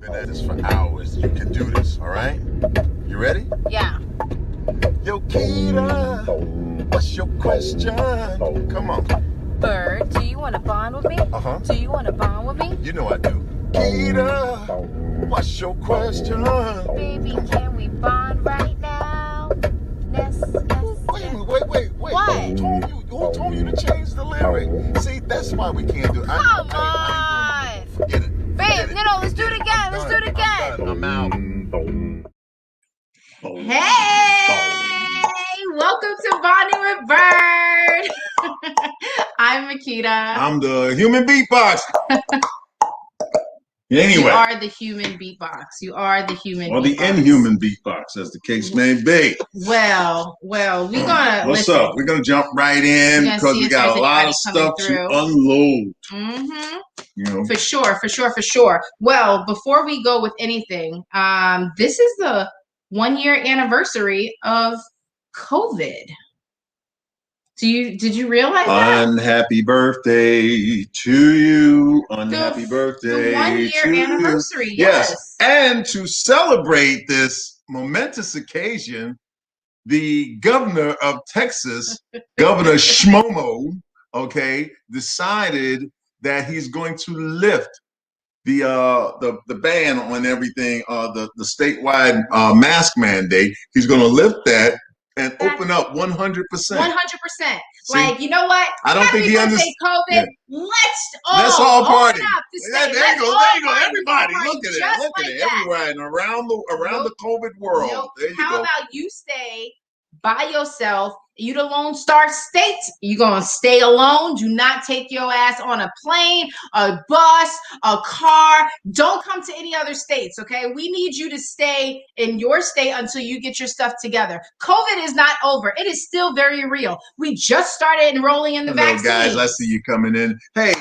Been at this for hours. You can do this, all right? You ready? Yeah. Yo, Keita, what's your question? Come on. Byrd, do you want to bond with me? Uh-huh. Do you want to bond with me? You know I do. Keita, what's your question? Baby, can we bond right now? Yes. Wait. What? Who told you to change the lyric? See, that's why we can't do it. Come I ain't doing it. Forget it. Babe, no, let's do it again. Let's do it again. I'm out. Hey! Welcome to Bonding with Byrd. I'm Makita. I'm the human beatbox. Anyway. You are the human beatbox. You are the human or beatbox. the inhuman beatbox, as the case may be. Well, we're gonna What's listen. up? We're gonna jump right in because we got a lot of stuff to unload. Mm-hmm. You know? For sure. Well, before we go with anything, this is the 1-year anniversary of COVID. Did you realize that? Unhappy birthday to you. Unhappy birthday. The 1-year anniversary, yes. And to celebrate this momentous occasion, the governor of Texas, Governor Shmomo, decided that he's going to lift the ban on everything, the statewide mask mandate. He's going to lift that and open up 100%. 100%. Like, you know what? I don't think he understands COVID. Yeah. Let's all party. Open up the state. There you go. Everybody, look at it. Look at it. Everywhere and around the COVID world. Nope. There you How go. about you stay by yourself? You the Lone Star State. You're going to stay alone. Do not take your ass on a plane, a bus, a car. Don't come to any other states, okay? We need you to stay in your state until you get your stuff together. COVID is not over. It is still very real. We just started enrolling in the vaccine. Guys, I see you coming in. Hey,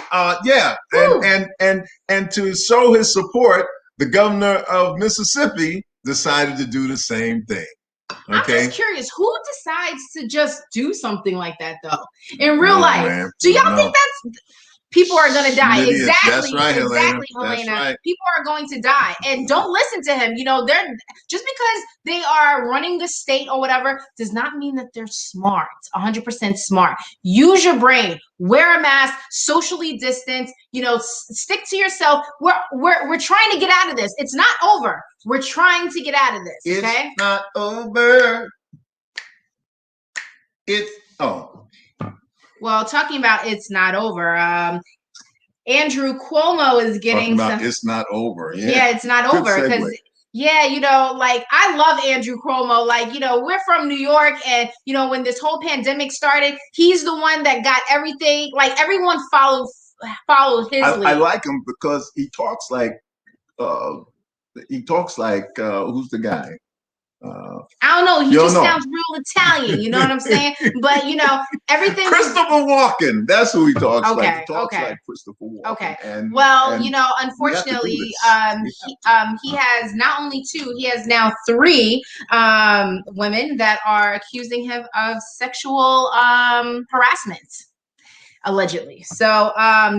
and to show his support, the governor of Mississippi decided to do the same thing. Okay. I'm just curious, who decides to just do something like that, though? In real life, man. Do y'all think that's people are going to die? Exactly. That's right, Helena. That's right. People are going to die, and don't listen to him. You know, they're just because they are running the state or whatever does not mean that they're smart. 100% smart. Use your brain. Wear a mask. Socially distance. You know, stick to yourself. We're trying to get out of this. It's not over. We're trying to get out of this. Okay. It's not over. Well, talking about it's not over. Andrew Cuomo is getting it's not over. Yeah, it's not over because you know, like I love Andrew Cuomo. Like, you know, we're from New York, and you know, when this whole pandemic started, he's the one that got everything. Like everyone followed his lead. I like him because he talks like who's the guy? I don't know. He just sounds real Italian. You know what I'm saying? But you know, everything. Christopher Walken. That's who he talks like. He talks like Christopher Walken. Okay. And you know, unfortunately, he has not only 2, he has now 3 women that are accusing him of sexual harassment, allegedly. So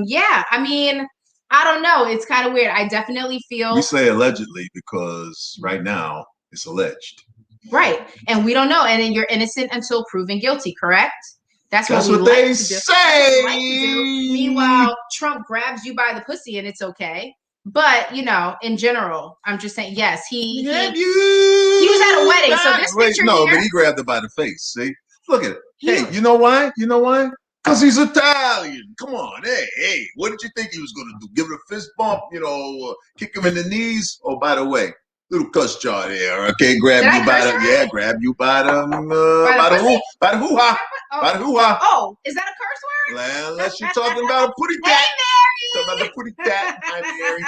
yeah, I mean, I don't know. It's kind of weird. I definitely feel we say allegedly because right now it's alleged. Right. And we don't know. And then you're innocent until proven guilty, correct? That's what they say. Meanwhile, Trump grabs you by the pussy and it's okay. But, you know, in general, I'm just saying, yes, he was at a wedding. So this picture but he grabbed her by the face. See? Look at it. Hey, you know why? Because he's Italian. Come on. Hey, what did you think he was going to do? Give it a fist bump, you know, kick him in the knees? Oh, by the way, little cuss jar there, okay? Grab you by the hoo-ha. By the hoo-ha. Oh, is that a curse word? Well, unless you're talking about a putty cat. Hey, Mary! Talking about the putty cat. Hi, Mary.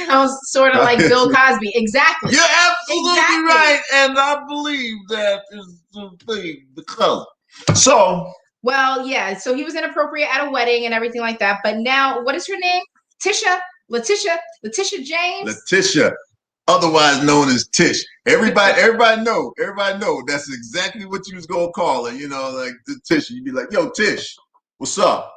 Sounds sort of like Bill Cosby. Exactly. You're absolutely right, and I believe that is the thing, the color. So... Well, yeah, so he was inappropriate at a wedding and everything like that, but now, what is her name? Letitia James? Letitia. Otherwise known as Tish. Everybody know. That's exactly what you was gonna call her. You know, like the Tish. You'd be like, "Yo, Tish, what's up?"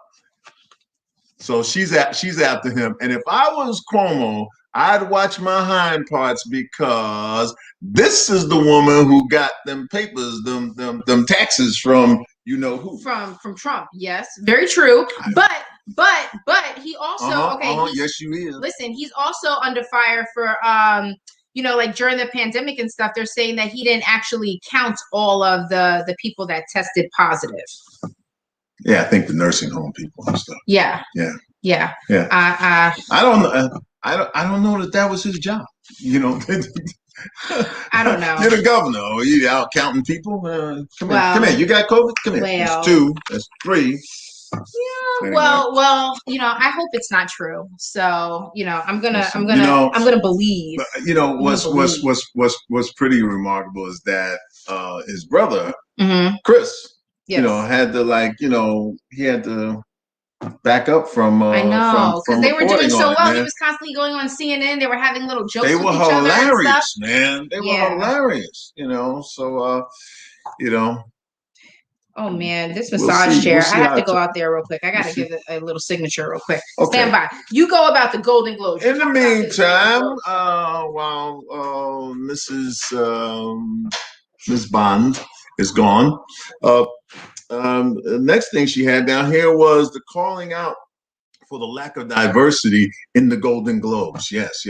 So she's after him. And if I was Cuomo, I'd watch my hind parts because this is the woman who got them papers, them taxes from you know who. From Trump. Yes, very true. But he also yes, you is. Listen, he's also under fire for like during the pandemic and stuff. They're saying that he didn't actually count all of the people that tested positive. Yeah, I think the nursing home people and stuff. Yeah. I don't know. I don't know that was his job. You know. I don't know. You're the governor. Are you out counting people? Come here. You got COVID? Come here. That's 2. That's 3. Yeah. Anyway. Well. I hope it's not true. So, I'm gonna believe. What's pretty remarkable is that his brother, Chris, yes. Had to he had to back up from. I know, because they were doing so well. He was constantly going on CNN. They were having little jokes. They were with each hilarious, other man. They were hilarious. So Oh man, this massage chair. I have to go out there real quick. I gotta give it a little signature real quick. Okay. Stand by. You go about the Golden Globes. In the meantime, while Miss Bond is gone, the next thing she had down here was the calling out for the lack of diversity in the Golden Globes. Yes.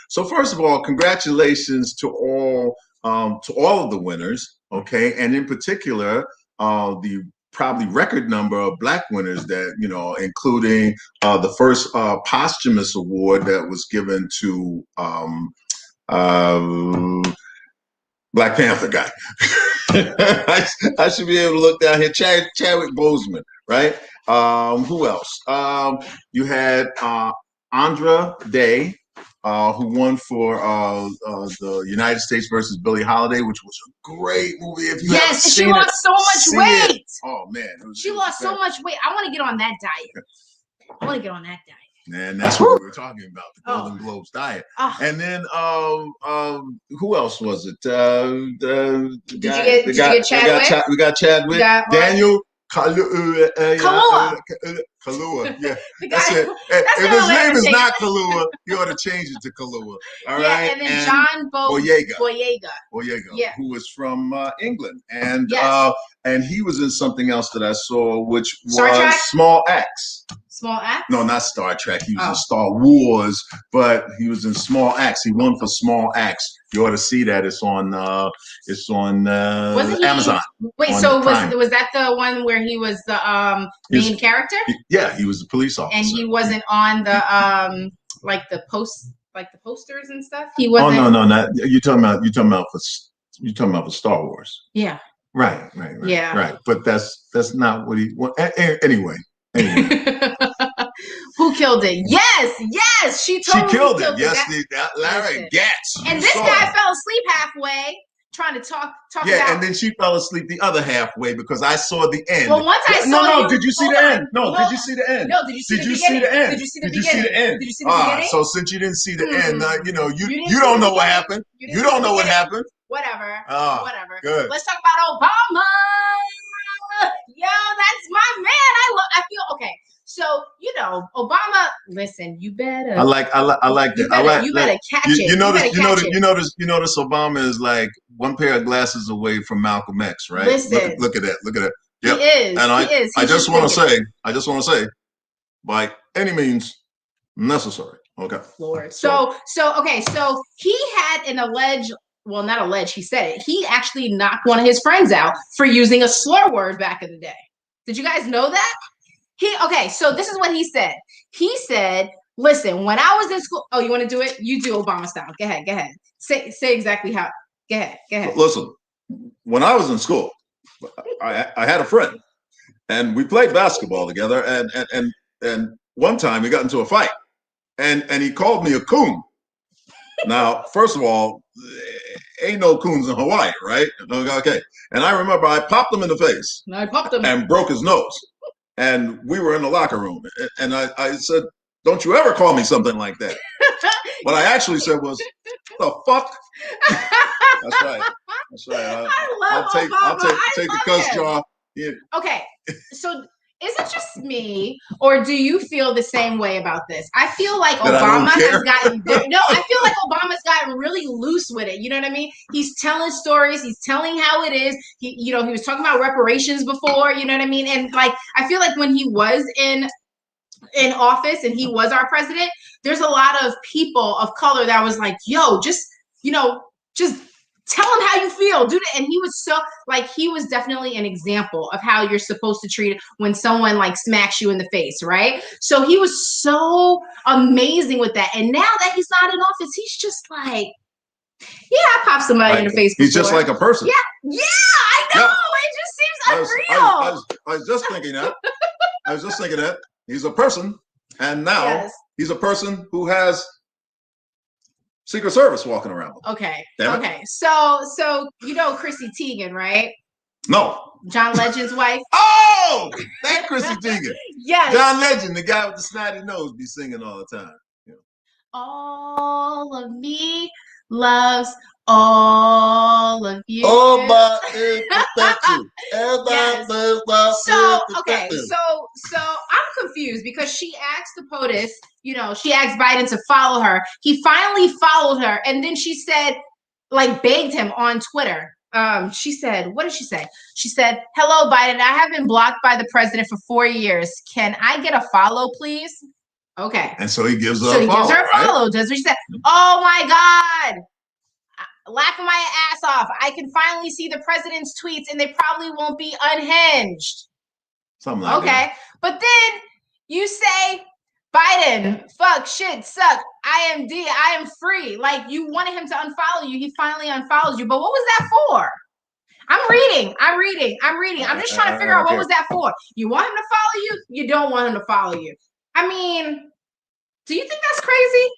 So first of all, congratulations to all of the winners. Okay, and in particular, the probably record number of Black winners that including the first posthumous award that was given to Black Panther guy. I should be able to look down here. Chadwick Boseman, right? Who else? You had Andra Day, who won for the United States versus Billie Holiday, which was a great movie. If you haven't seen she lost so much weight. Oh man, she lost so much weight. I want to get on that diet. Man, that's what we were talking about, the Golden Globes diet. And then who else was it? Did you get Chadwick? We got Chadwick. Daniel Kaluuya. Yeah, that's it. If his name is not Kaluuya, you ought to change it to Kaluuya. All right. And then John Boyega. Yeah. Who was from England, and he was in something else that I saw, which was Small Axe. Small Axe? No, not Star Trek. He was in Star Wars, but he was in Small Axe. He won for Small Axe. You ought to see that. It's on Amazon. Wait, so was that the one where he was the main character? He was the police officer. And he wasn't on the the posters and stuff? He wasn't. Oh no, not you're talking about for Star Wars. Yeah. Right. Yeah. Right. But that's not what he anyway. Who killed it? Yes, she killed it. Yes, Larry Gatz. And this guy fell asleep halfway trying to talk about. And then she fell asleep the other halfway because I saw the end. Well, once I saw did you see the end? Did you see the end? No, did you see the end? Did you see the beginning? Did you see the beginning? So since you didn't see the end, you don't know what happened. You don't know what happened. Whatever. Whatever. Good. Let's talk about Obama. Yo, that's my man. I feel okay. So Obama. Listen, you better. I like that. You better catch it. You notice Obama is like one pair of glasses away from Malcolm X, right? Listen, look at that. Yep. He is. And he is. I just want to say, by any means necessary. Okay. Lord. So he had an alleged. Well, not alleged. He said it. He actually knocked one of his friends out for using a slur word back in the day. Did you guys know that? So this is what he said. He said, listen, when I was in school. Oh, you want to do it? You do Obama style. Go ahead. Say exactly how. Go ahead. Listen, when I was in school, I had a friend, and we played basketball together. And one time we got into a fight, and he called me a coon. Now, first of all, ain't no coons in Hawaii, right? Okay. And I remember I popped him in the face. And broke his nose. And we were in the locker room. And I said, don't you ever call me something like that. What I actually said was, the fuck? That's right. I'll take the cuss jar. Yeah. Okay. So Is it just me, or do you feel the same way about this? I feel like That Obama has gotten no. I feel like Obama's gotten really loose with it. You know what I mean? He's telling stories. He's telling how it is. He was talking about reparations before. You know what I mean? And like, I feel like when he was in office and he was our president, there's a lot of people of color that was like, yo, just just tell him how you feel, dude. And he was so like, he was definitely an example of how you're supposed to treat it when someone like smacks you in the face, right? So he was so amazing with that. And now that he's not in office, he's just like, yeah, I popped somebody in the face before. He's just like a person. Yeah, I know. It just seems unreal. I was just thinking that. He's a person, and now he's a person who has Secret Service walking around. Okay. So Chrissy Teigen, right? No. John Legend's wife. Oh, that Chrissy Teigen. Yes. John Legend, the guy with the snotty nose, be singing all the time. Yeah. All of me loves all of you. Oh my perfection. Yes. So I'm confused because she asked the POTUS, she asked Biden to follow her. He finally followed her, and then she said, like, begged him on Twitter. She said, what did she say? She said, "Hello, Biden. I have been blocked by the president for 4 years. Can I get a follow, please?" Okay. And so he gives her a follow. So he gives her a follow. Does what she said. Oh my God. Laughing my ass off. I can finally see the president's tweets and they probably won't be unhinged. Something like that. Okay. But then you say, Biden, fuck, shit, suck, I am free. Like, you wanted him to unfollow you. He finally unfollowed you. But what was that for? I'm reading. I'm just trying to figure out what was that for. You want him to follow you? You don't want him to follow you. I mean, do you think that's crazy?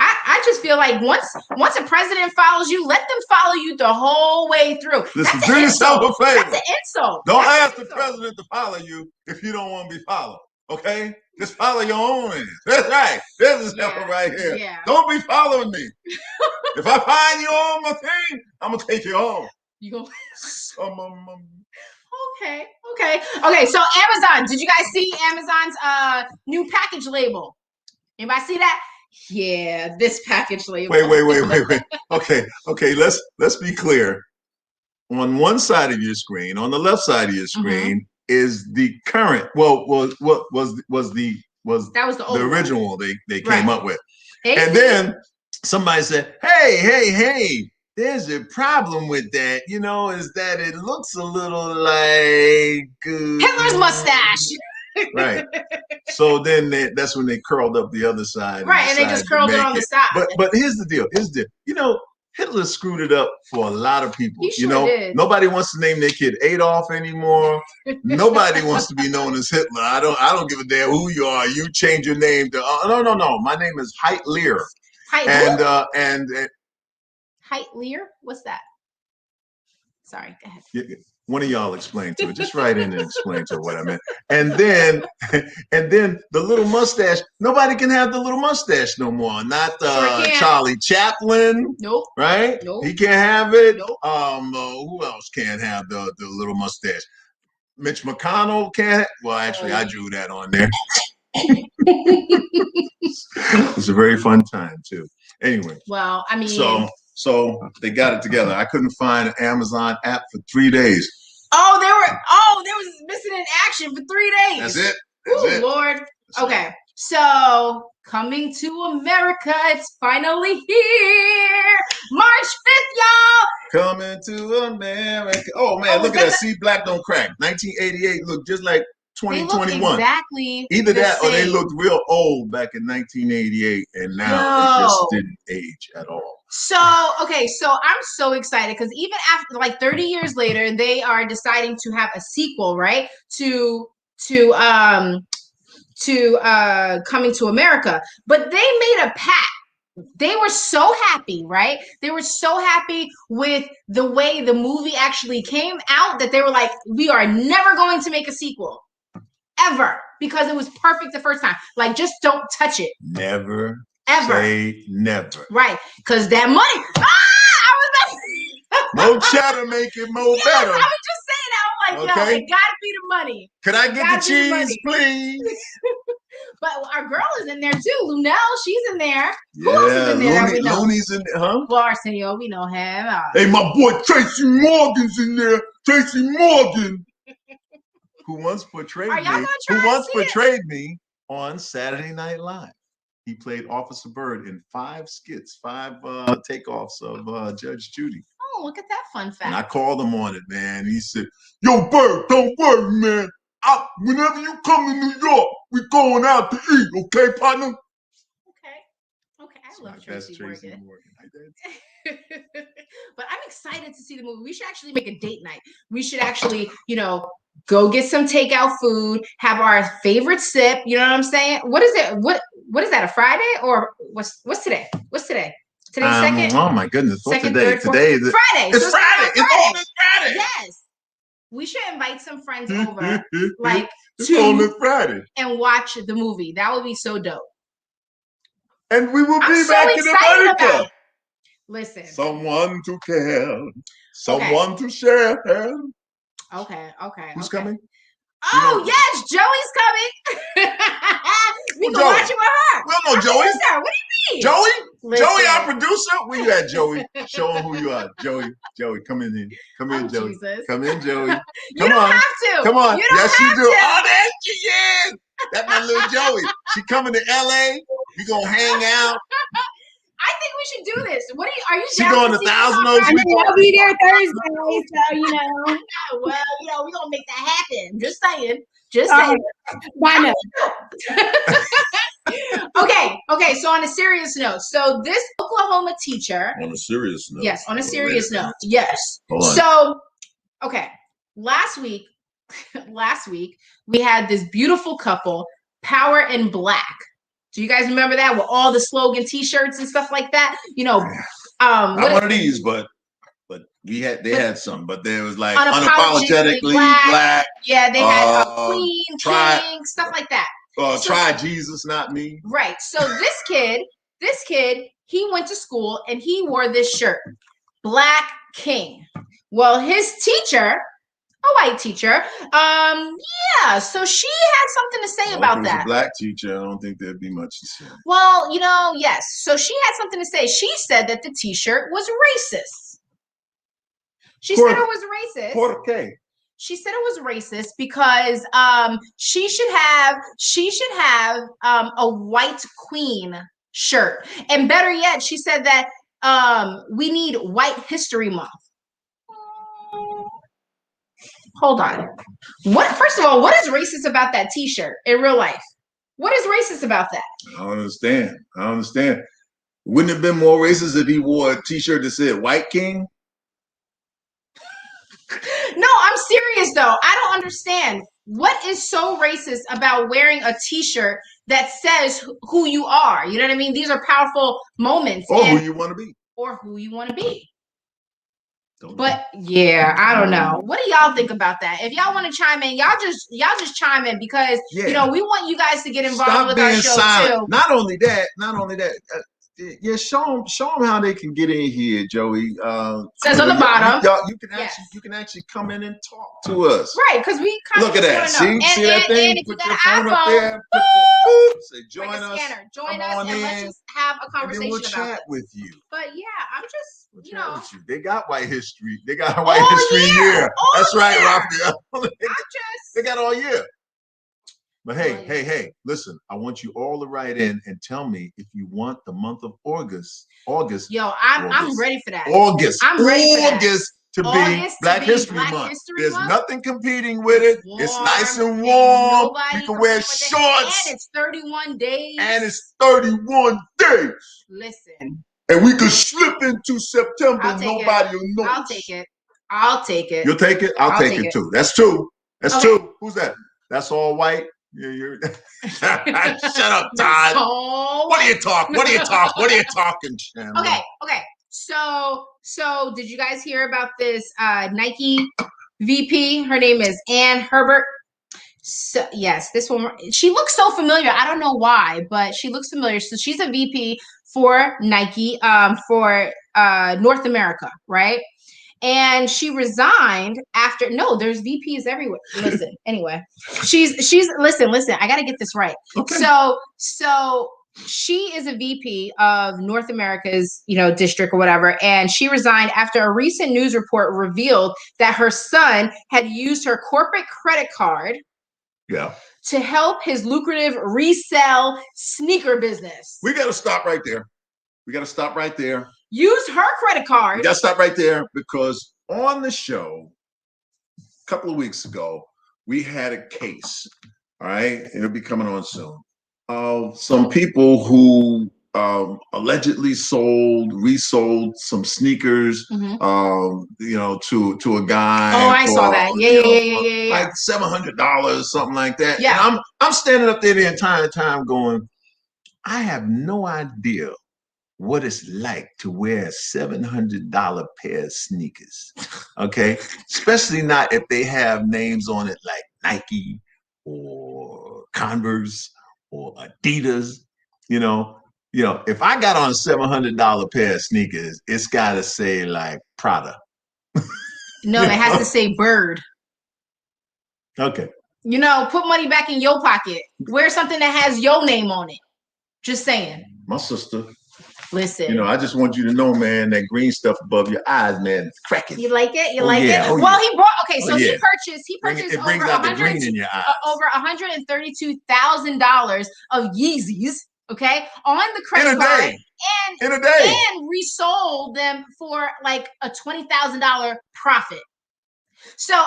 I just feel like once a president follows you, let them follow you the whole way through. Listen, do yourself a favor. That's an insult. Don't ask the president to follow you if you don't want to be followed. Okay? Just follow your own ass. That's right. This is helpful right here. Yeah. Don't be following me. If I find you on my thing, I'm gonna take you home. You go. Okay. So Amazon. Did you guys see Amazon's new package label? Anybody see that? Yeah, this package label. Wait. Okay. Let's be clear. On one side of your screen, on the left side of your screen, is the current. Well, what was the original one they came up with, and then somebody said, "Hey, there's a problem with that. Is that it looks a little like Hitler's mustache." Right. So then that's when they curled up the other side. Right, and they just curled it on the side. But here's the deal. Hitler screwed it up for a lot of people. He sure did. Nobody wants to name their kid Adolf anymore. Nobody wants to be known as Hitler. I don't give a damn who you are. You change your name to no. My name is Hitler. And Hitler? What's that? Sorry, go ahead. One of y'all explain to her. Just write in and explain to her what I meant. And then the little mustache. Nobody can have the little mustache no more. Not Charlie Chaplin. Nope. Right? Nope. He can't have it. Nope. Who else can't have the little mustache? Mitch McConnell can't. Well, actually, I drew that on there. It's a very fun time too. Anyway. Well, I mean. So they got it together. I couldn't find an Amazon app for 3 days. There was missing in action for 3 days. That's it. Oh, Lord. Okay. So coming to America, it's finally here. March 5th, y'all. Coming to America. Oh man, look at that. See, Black Don't Crack. 1988 looked just like 2021. Exactly. Either that or they looked real old back in 1988, and now it just didn't age at all. So I'm so excited because even after like 30 years later, they are deciding to have a sequel, right? To Coming to America. But they made a pact. They were so happy, right? They were so happy with the way the movie actually came out that they were like, we are never going to make a sequel. Ever. Because it was perfect the first time. Like, just don't touch it. Never. Ever. Say never. Right. Because that money. More cheddar make it more better. I was just saying that. I'm like, no, it got to be the money. Could I get the cheese, please? But our girl is in there too. Lunel, she's in there. Who Yeah, else is in there? Looney's in there, huh? Well, Arsenio, we know him. Hey, my boy Tracy Morgan's in there. Tracy Morgan, who once portrayed me on Saturday Night Live. He played Officer Byrd in 5 skits, 5 takeoffs of Judge Judy. Oh, look at that fun fact. And I called him on it, man. He said, "Yo, Byrd, don't worry, man. Whenever you come to New York, we going out to eat, okay, partner?" Okay, I love Tracy Morgan. But I'm excited to see the movie. We should actually make a date night. We should actually, go get some takeout food, have our favorite sip. You know what I'm saying? What is it? What is that? A Friday or what's today? What's today? Today's second. Oh my goodness! What's second, today? Third, fourth, Today is Friday. It's Friday. It's on this Friday. Yes. We should invite some friends over, it's on this Friday, and watch the movie. That would be so dope. And we will be back in America. Listen. Someone to care, someone to share. Okay. Who's coming? Oh, yes, Joey's coming. We can watch it with her. We don't know Joey. What do you mean? Joey, our producer. Where you at, Joey? Show him who you are. Joey, come in here. Come in, Joey. Jesus. Come in, Joey. You don't have to. Come on. Yes, you do. To. Oh, there she is. That's my little Joey. She coming to LA. We gonna hang out. I think we should do this. Are you? She going 1,000 those weeks. I'll be there Thursday, so Well, we're gonna make that happen. Just saying. Why not? Okay. So on a serious note, so this Oklahoma teacher. On a serious note. Yes, on a serious note. Yes. Hold on. So, okay. Last week, we had this beautiful couple, Power in Black. Do you guys remember that with all the slogan T-shirts and stuff like that? Not one of these, but they had some, but there was like unapologetically black. Yeah, they had Queen, King, stuff like that. Try Jesus, not me. Right. So this kid, he went to school and he wore this shirt, Black King. Well, his teacher, a white teacher, so she had something to say about that. A black teacher, I don't think there'd be much to say. Well, yes. So she had something to say. She said that the T-shirt was racist. She said it was racist. ¿Por qué? She said it was racist because she should have a white queen shirt, and better yet, she said that we need White History Month. Hold on. First of all, what is racist about that T-shirt in real life? What is racist about that? I don't understand. Wouldn't it have been more racist if he wore a T-shirt that said White King? No, I'm serious though. I don't understand. What is so racist about wearing a T-shirt that says who you are? You know what I mean? These are powerful moments. Or who you want to be. But yeah, I don't know. What do y'all think about that? If y'all want to chime in, y'all just chime in because we want you guys to get involved with our show too. Not only that. Show them how they can get in here, Joey. Says on the bottom. You can actually come in and talk to us. Right, because we kind look at that. See that thing? And if put you your got phone an up iPhone, there. Say join us. Join us, and let's just have a conversation and we'll about chat it. with you. But yeah, I'm just They got white history. They got white history year. That's right, Raphael. They got all year. But hey, listen, I want you all to write in and tell me if you want the month of August. Yo, I'm ready for that. I'm ready for that. August to be Black History Month. There's nothing competing with it. It's nice and warm. We can wear shorts. And it's 31 days. Listen. And we could slip into September. Nobody will know. I'll take it. You'll take it? I'll take it too. That's two. Who's that? That's all white. You're shut up, Todd. What are you talking? What are you talking, Chandler? Okay. So did you guys hear about this Nike VP? Her name is Ann Herbert. So yes, this one. She looks so familiar. I don't know why, but she looks familiar. So she's a VP for Nike for North America, right? and she resigned after. No, there's VPs everywhere. Listen, anyway, she's listen. I got to get this right. Okay. So she is a VP of North America's, district or whatever, and she resigned after a recent news report revealed that her son had used her corporate credit card. Yeah. To help his lucrative resell sneaker business. We got to stop right there. Use her credit card. We got to stop right there because on the show a couple of weeks ago, we had a case. All right. It'll be coming on soon. Some people who allegedly resold some sneakers, to a guy. Oh, I saw that. Yeah. Like $700, something like that. Yeah. And I'm standing up there the entire time going, I have no idea what it's like to wear a $700 pair of sneakers. Okay, especially not if they have names on it like Nike or Converse or Adidas. If I got on a $700 pair of sneakers, it's got to say like Prada. No, it has to say Byrd. Okay. Put money back in your pocket. Wear something that has your name on it. Just saying. My sister. Listen. I just want you to know, man, that green stuff above your eyes, man, it's cracking. You like it? You like it? Oh, well, he brought. Okay, so he purchased. It brings out the green in your eyes. Over $132,000 of Yeezys. Okay, on the credit card, in a day, and resold them for like a $20,000 profit. So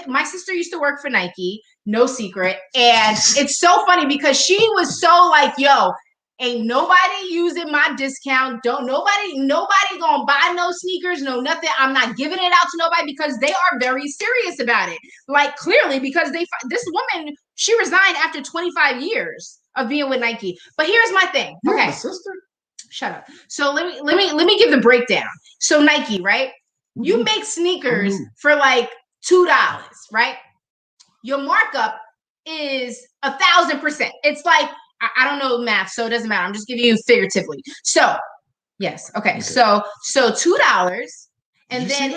my sister used to work for Nike, no secret, and it's so funny because she was so like, yo, ain't nobody using my discount. Nobody gonna buy no sneakers, no nothing. I'm not giving it out to nobody because they are very serious about it. Like clearly, because this woman, she resigned after 25 years of being with Nike. But here's my thing. You okay, have a sister? Shut up. So let me give the breakdown. So Nike, right? You make sneakers for like $2, right? Your markup is 1,000%. It's like I don't know math, so it doesn't matter. I'm just giving you figuratively. So yes, okay. So $2, and then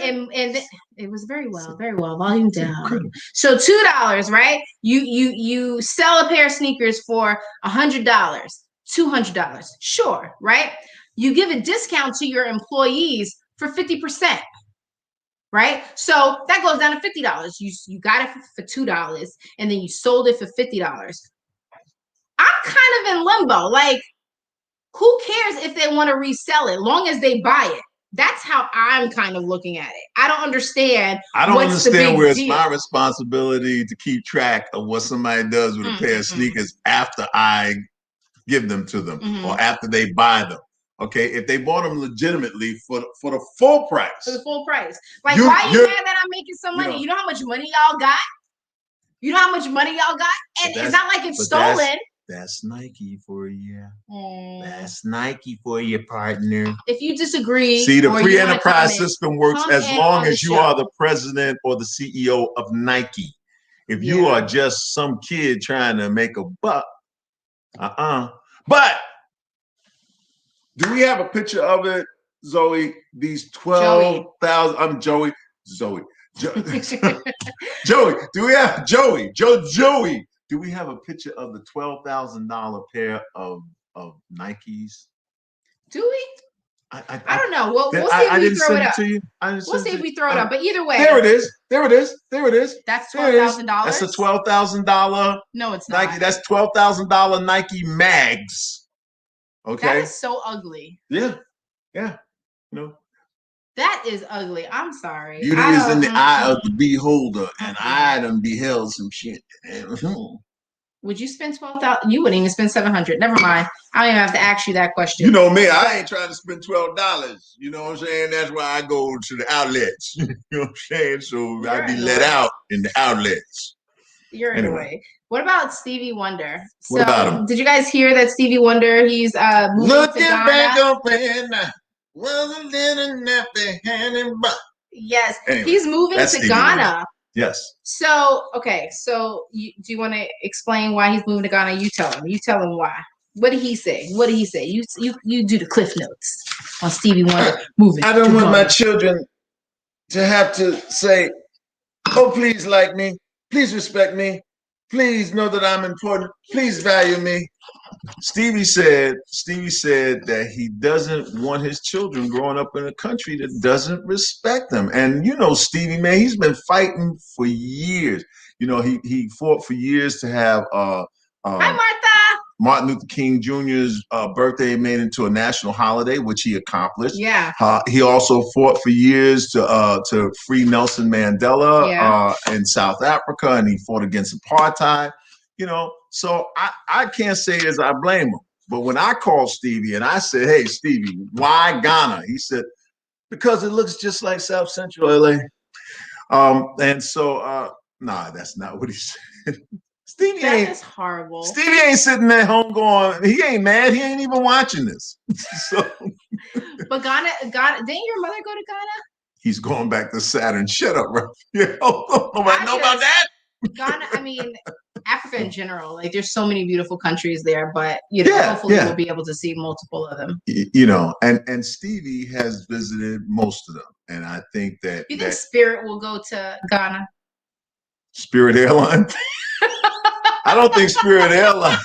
it was very well, volume down. So $2, right? You sell a pair of sneakers for $100, $200, sure, right? You give a discount to your employees for 50%. Right? So that goes down to $50. You got it for $2 and then you sold it for $50. I'm kind of in limbo. Like, who cares if they want to resell it, long as they buy it? That's how I'm kind of looking at it. I don't understand. Where it's my responsibility to keep track of what somebody does with a pair of sneakers after I give them to them or after they buy them. Okay, if they bought them legitimately for the full price. For the full price. Like, why are you mad that I'm making some money? You know how much money y'all got? And it's not like it's stolen. That's Nike for you. That's Nike for you, partner. If you disagree. See, the free enterprise system works as long as you are the president or the CEO of Nike. If you are just some kid trying to make a buck, But do we have a picture of it, Zoe? These 12,000. I'm Joey. Zoe. Joey. Do we have Joey? Joey. Do we have a picture of the $12,000 pair of Nikes? Do we? I don't know. We'll see if we throw it up. We'll see if we throw it up. But either way, there it is. That's $12,000. That's a $12,000. No, it's not. Nike. That's $12,000 Nike mags. Okay. That is so ugly. Yeah. No. That is ugly. I'm sorry. Beauty is in the eye of the beholder, and I done beheld some shit. Would you spend $12,000? You wouldn't even spend $700. Never mind. I don't even have to ask you that question. You know me. I ain't trying to spend $12. You know what I'm saying? That's why I go to the outlets. You know what I'm saying? So I be let out in the outlets. You're anyway. What about Stevie Wonder? What about him? Did you guys hear that Stevie Wonder, he's moving to Ghana? Back up and was a little nappy handed but. Yes, anyway, he's moving to Ghana. Wonder. Yes. So, okay. So do you want to explain why he's moving to Ghana? You tell him why. What did he say? You do the cliff notes on Stevie Wonder moving. I don't want my children to have to say, oh, please like me, please respect me, please know that I'm important, please value me. Stevie said that he doesn't want his children growing up in a country that doesn't respect them. And you know, Stevie, man, he's been fighting for years. You know, he fought for years to have Hi, Martha. Martin Luther King Jr.'s birthday made into a national holiday, which he accomplished. Yeah. He also fought for years to free Nelson Mandela in South Africa, and he fought against apartheid. You know, so I can't say as I blame him. But when I called Stevie and I said, hey, Stevie, why Ghana? He said, because it looks just like South Central LA. And so, nah, that's not what he said. Stevie that is horrible. Stevie ain't sitting at home going, he ain't mad. He ain't even watching this. So, but Ghana, didn't your mother go to Ghana? He's going back to Saturn. Shut up, bro. Nobody know about that. Ghana, I mean, Africa in general, like there's so many beautiful countries there, but you know, hopefully we'll be able to see multiple of them. You know, and Stevie has visited most of them, and I think that you think Spirit will go to Ghana? Spirit Airline? I don't think Spirit Airline.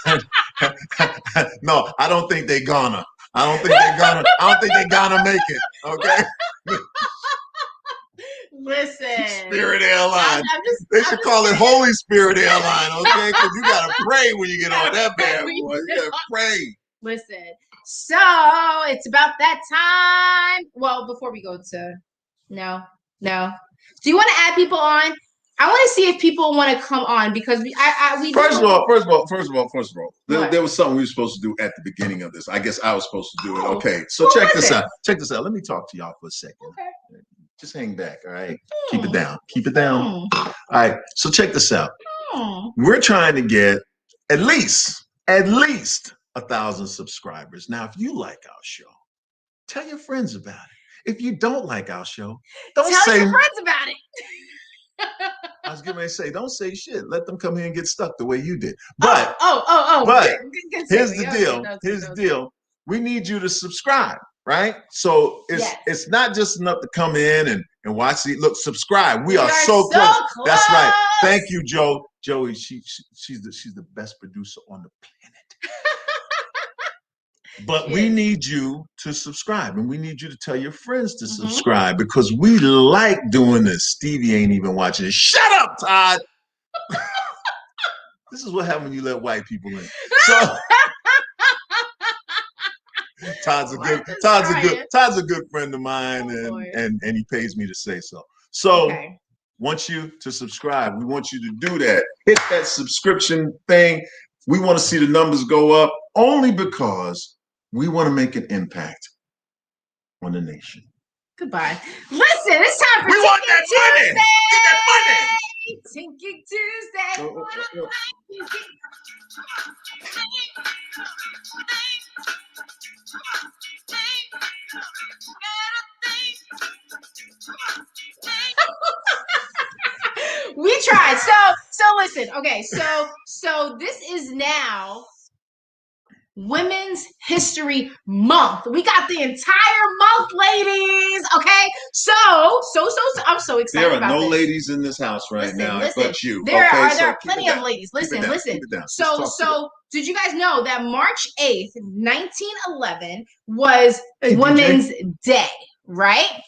No, I don't think they gonna. I don't think they gonna make it. Okay. Listen, Spirit Airline. They should call it Holy Spirit Airline, okay? Because you gotta pray when you get on that bad boy. You gotta pray. Listen, so it's about that time. Well, before we go to no. Do you want to add people on? I want to see if people want to come on because we. First of all, there was something we were supposed to do at the beginning of this. I guess I was supposed to do it. Okay, so check this out. Let me talk to y'all for a second. Okay. Just hang back, all right? Keep it down. All right, so check this out. We're trying to get at least 1,000 subscribers. Now, if you like our show, tell your friends about it. If you don't like our show, tell your friends about it. I was getting ready to say, don't say shit. Let them come here and get stuck the way you did. But But here's the deal. We need you to subscribe, right? So it's not just enough to come in and watch it. Look, subscribe. We are so close. That's right. Thank you, Joe. Joey, she's the best producer on the planet. But we need you to subscribe, and we need you to tell your friends to subscribe because we like doing this. Stevie ain't even watching it. Shut up, Todd. This is what happens when you let white people in. So Todd's a good friend of mine, and he pays me to say so. So want you to subscribe. We want you to do that. Hit that subscription thing. We want to see the numbers go up only because we want to make an impact on the nation. Goodbye. Listen, it's time for want that Tuesday. Money. Get that money. Tinky Tuesday. We tried. So listen. Okay. So this is now Women's History Month. We got the entire month, ladies. Okay. So I'm so excited about this. There are no ladies in this house right now but you. There are plenty of ladies. Listen. So did you guys know that March 8th, 1911 was Women's Day, right?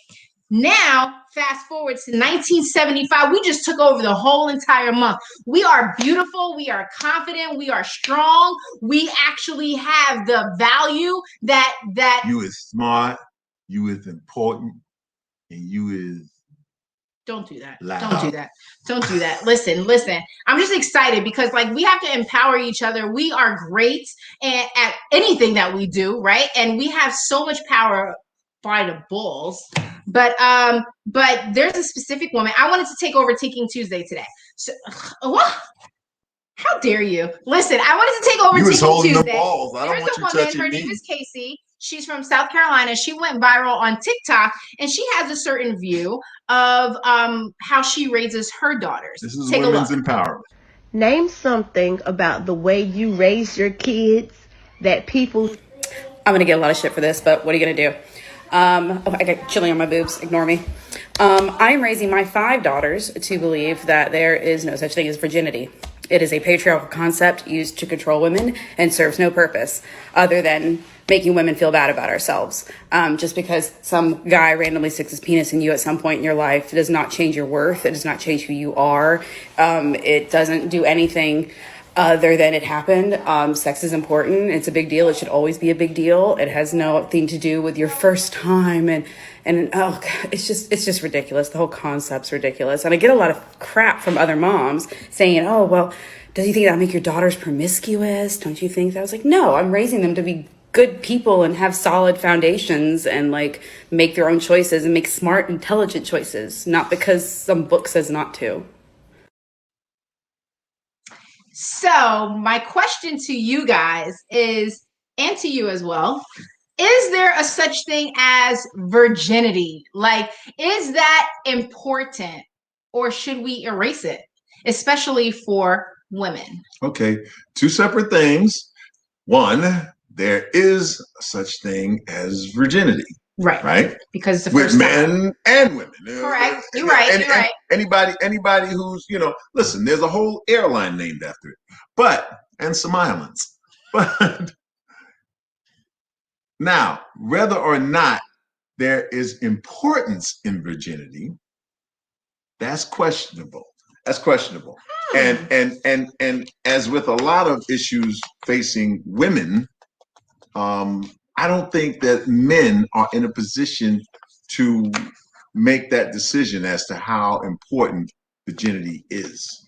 Now, fast forward to 1975, we just took over the whole entire month. We are beautiful. We are confident. We are strong. We actually have the value that you is smart, you is important, and you is Don't do that. loud. Don't do that. Listen. I'm just excited because we have to empower each other. We are great at anything that we do, right? And we have so much power by the balls. But there's a specific woman. I wanted to take over Taking Tuesday today. So what? How dare you? Listen, I wanted to take over Taking Tuesday. Balls. I don't want you touching her name is Casey. She's from South Carolina. She went viral on TikTok, and she has a certain view of how she raises her daughters. This is women's empowerment. Name something about the way you raise your kids that people... I'm going to get a lot of shit for this, but what are you going to do? I got chili on my boobs. Ignore me. I'm raising my 5 daughters to believe that there is no such thing as virginity. It is a patriarchal concept used to control women and serves no purpose other than making women feel bad about ourselves. Just because some guy randomly sticks his penis in you at some point in your life does not change your worth. It does not change who you are. It doesn't do anything other than it happened. Sex is important. It's a big deal. It should always be a big deal. It has nothing to do with your first time and oh, it's just ridiculous. The whole concept's ridiculous. And I get a lot of crap from other moms saying, oh, well, does you think that'll make your daughters promiscuous? Don't you think that? I was like, no, I'm raising them to be good people and have solid foundations and like make their own choices and make smart, intelligent choices, not because some book says not to. So my question to you guys is, and to you as well, is there a such thing as virginity? Like, is that important, or should we erase it, especially for women? Okay, 2 separate things. One, there is such thing as virginity. Right? Because it's the with first men time. and women. Correct. You're right. You're right. Anybody who's, listen, there's a whole airline named after it. And some islands. But now, whether or not there is importance in virginity, that's questionable. And as with a lot of issues facing women, I don't think that men are in a position to make that decision as to how important virginity is.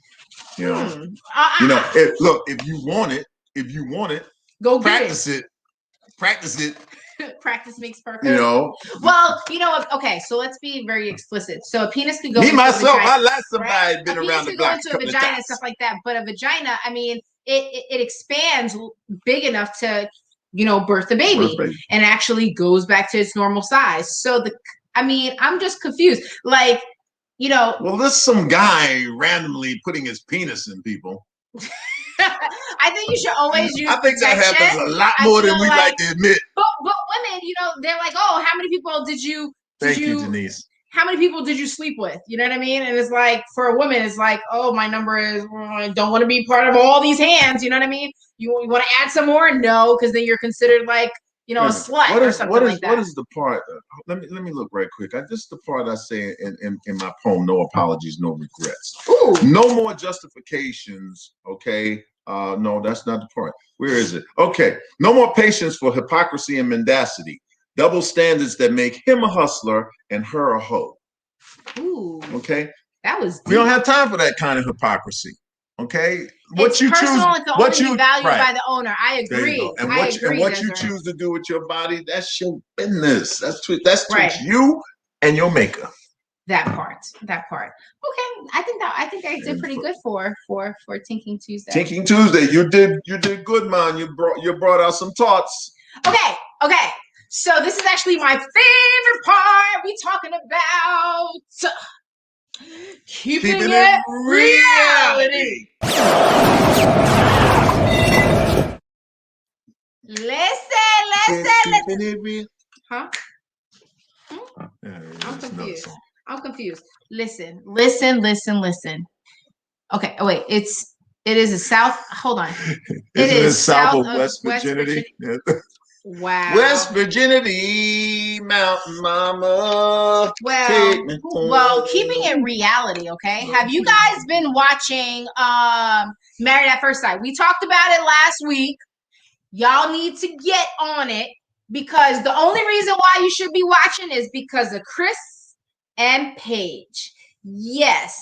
Look, if you want it, go practice it. Practice it. Practice makes perfect. Well, okay, so let's be very explicit. So a penis could go me into myself, a vagina, I like somebody right? been A around penis the could block go into a vagina and stuff like that, but a vagina, I mean, it expands big enough to, birth a baby, and actually goes back to its normal size. So I'm just confused. Like, well, there's some guy randomly putting his penis in people. I think you should always use. I think that happens a lot more than we like to admit. But women, they're like, oh, how many people did you? Thank you, Denise. How many people did you sleep with? You know what I mean? And it's like, for a woman, it's like, oh, my number is, I don't want to be part of all these hands. You know what I mean? You want to add some more? No, because then you're considered like, a slut or something like that. What is the part? Let me look right quick. This is the part I say in my poem, No Apologies, No Regrets. Ooh. No more justifications, okay? No, that's not the part. Where is it? Okay. No more patience for hypocrisy and mendacity. Double standards that make him a hustler and her a hoe. Ooh. Okay? That was deep. We don't have time for that kind of hypocrisy. Okay? What you choose, it's only valued by the owner. I agree. And what you choose to do with your body, that's your business. That's you and your maker. That part. Okay, I think I did pretty good for Tinking Tuesday. Tinking Tuesday, you did good, man. You brought out some thoughts. Okay. So this is actually my favorite part. We talking about keeping it reality. Listen. Huh? I'm confused. Listen. Okay. Oh wait, it is a South. Hold on. It is south of West Virginity. Wow. West Virginity, Mountain Mama. Well, keeping it reality, okay? Have you guys been watching Married at First Sight? We talked about it last week. Y'all need to get on it, because the only reason why you should be watching is because of Chris and Paige. Yes.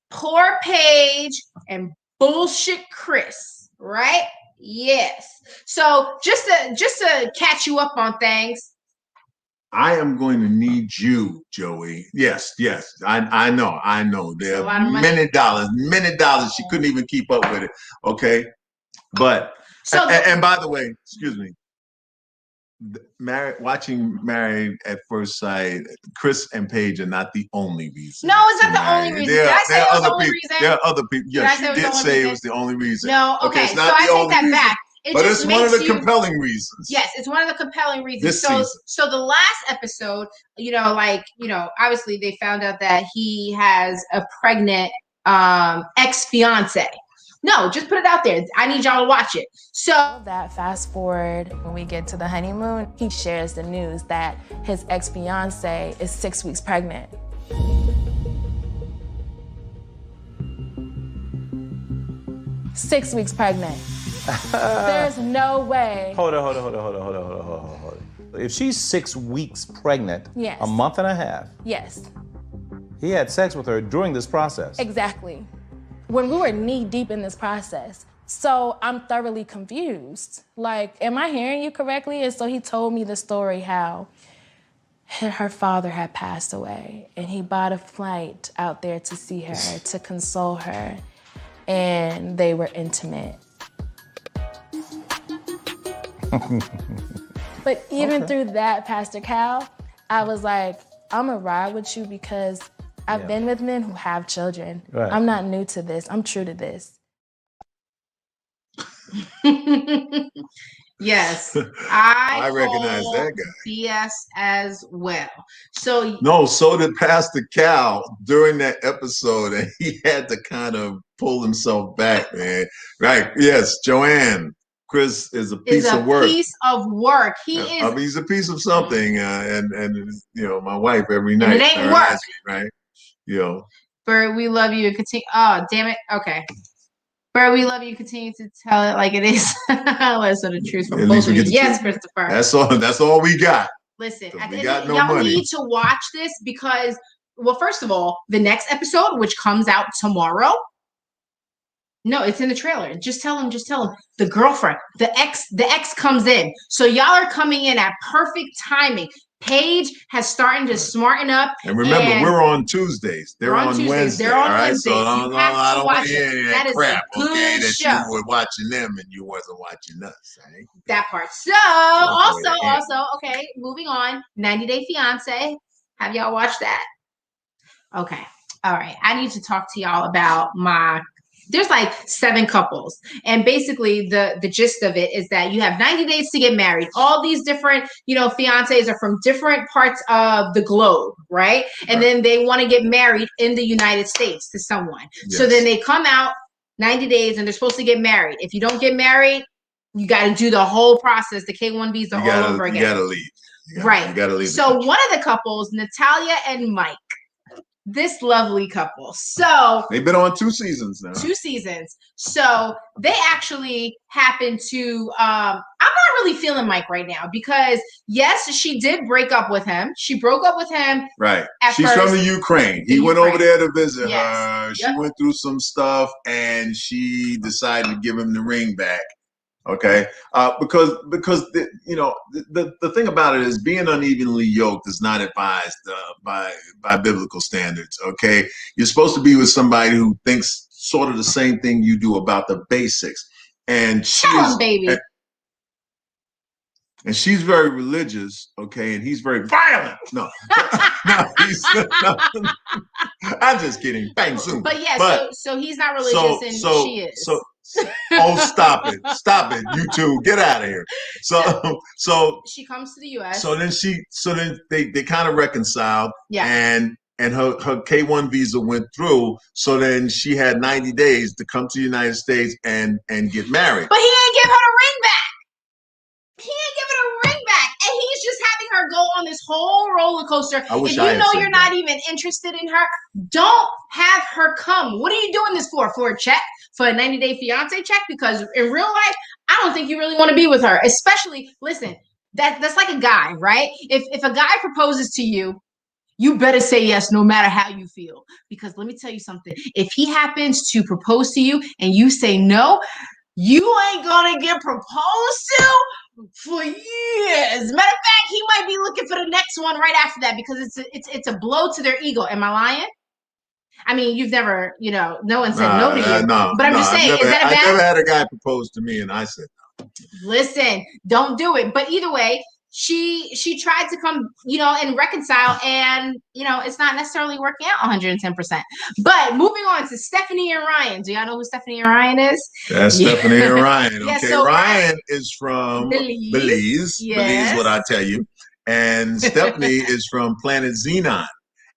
Poor Paige and bullshit Chris, right? Yes. So just to catch you up on things. I am going to need you, Joey. Yes. I know. There are many dollars. She couldn't even keep up with it. Okay. But and by the way, excuse me. Watching Married at First Sight, Chris and Paige are not the only reason. No, it's not the only reason. Did I say it was the only reason? There are other people. Yes, you did say it was the only reason. No, okay. So I take that back. But just it's one of the makes you- compelling reasons. Yes, it's one of the compelling reasons. This season. So the last episode, obviously they found out that he has a pregnant ex-fiance. No, just put it out there. I need y'all to watch it. So that fast forward, when we get to the honeymoon, he shares the news that his ex-fiance is 6 weeks pregnant. Six weeks pregnant. There's no way. Hold on. If she's 6 weeks pregnant, Yes. a month and a half, Yes, he had sex with her during this process. exactly. When we were knee deep in this process. So I'm thoroughly confused. Like, am I hearing you correctly? And so he told me the story how her father had passed away and he bought a flight out there to see her, to console her, and they were intimate. But even through that, Pastor Cal, I was like, I'm gonna ride with you because I've been with men who have children. Right. I'm not new to this. I'm true to this. yes, I recognize call that guy. BS as well. So No, so did Pastor Cal during that episode, and he had to kind of pull himself back, man. Right? Yes, Joanne. Chris is a piece of work. Piece of work. He is. I mean, he's a piece of something, and my wife every night. And it ain't work, right? Byrd, we love you. Continue. Oh, damn it. Okay. Byrd, we love you. Continue to tell it like it is. Listen to the truth from both of you. Yes, Christopher. That's all we got. Listen, No y'all money. need to watch this because, well, first of all, the next episode, which comes out tomorrow. No, it's in the trailer. Just tell him. The girlfriend, the ex comes in. So y'all are coming in at perfect timing. Paige has started to smarten up. And remember, we're on Tuesdays. They're on Wednesdays. They're on all right? Wednesdays. So You have to watch it. any of That is crap, a good okay? That show. you were watching them and you wasn't watching us. Right? That part. So Okay. also, okay, moving on. 90 Day Fiance. Have y'all watched that? Okay. All right. I need to talk to y'all about there's like 7 couples. And basically the gist of it is that you have 90 days to get married. All these different, fiancés are from different parts of the globe, right? And then they want to get married in the United States to someone. Yes. So then they come out 90 days and they're supposed to get married. If you don't get married, you got to do the whole process, the K-1 visa all over again. You got to leave. You got to leave. So one of the couples, Natalia and Mike, this lovely couple. So they've been on 2 seasons now. 2 seasons. So they actually happen to I'm not really feeling Mike right now because yes, she did break up with him. She broke up with him. Right. She's from the Ukraine. He went over there to visit her. She went through some stuff and she decided to give him the ring back. Okay, because the thing about it is being unevenly yoked is not advised by biblical standards. Okay, you're supposed to be with somebody who thinks sort of the same thing you do about the basics, and baby. And she's very religious, okay, and he's very violent. No, I'm just kidding. Bang, zoom. But yeah, so he's not religious and she is. Stop it, you two, get out of here. So she comes to the U.S. So then they kind of reconciled. Yeah. And her K-1 visa went through. So then she had 90 days to come to the United States and get married. But he didn't give her the ring back. And he's just having her go on this whole roller coaster. If you know you're not even interested in her, don't have her come. What are you doing this for? For a check? For a 90-day fiance check? Because in real life, I don't think you really want to be with her. Especially, listen, that's like a guy, right? If a guy proposes to you, you better say yes no matter how you feel. Because let me tell you something. If he happens to propose to you and you say no, you ain't gonna get proposed to for years. Matter of fact, he might be looking for the next one right after that because it's a blow to their ego. Am I lying? I mean, you've never, no one said no to you. No, but I'm just saying, is that a bad? I never had a guy propose to me and I said no. Listen, don't do it. But either way, she tried to come, and reconcile, and it's not necessarily working out 110%. But moving on to Stephanie and Ryan. Do y'all know who Stephanie and Ryan is? That's Stephanie and Ryan. Yeah, Okay, so Ryan is from Belize. Belize, what I tell you. And Stephanie is from Planet Xenon.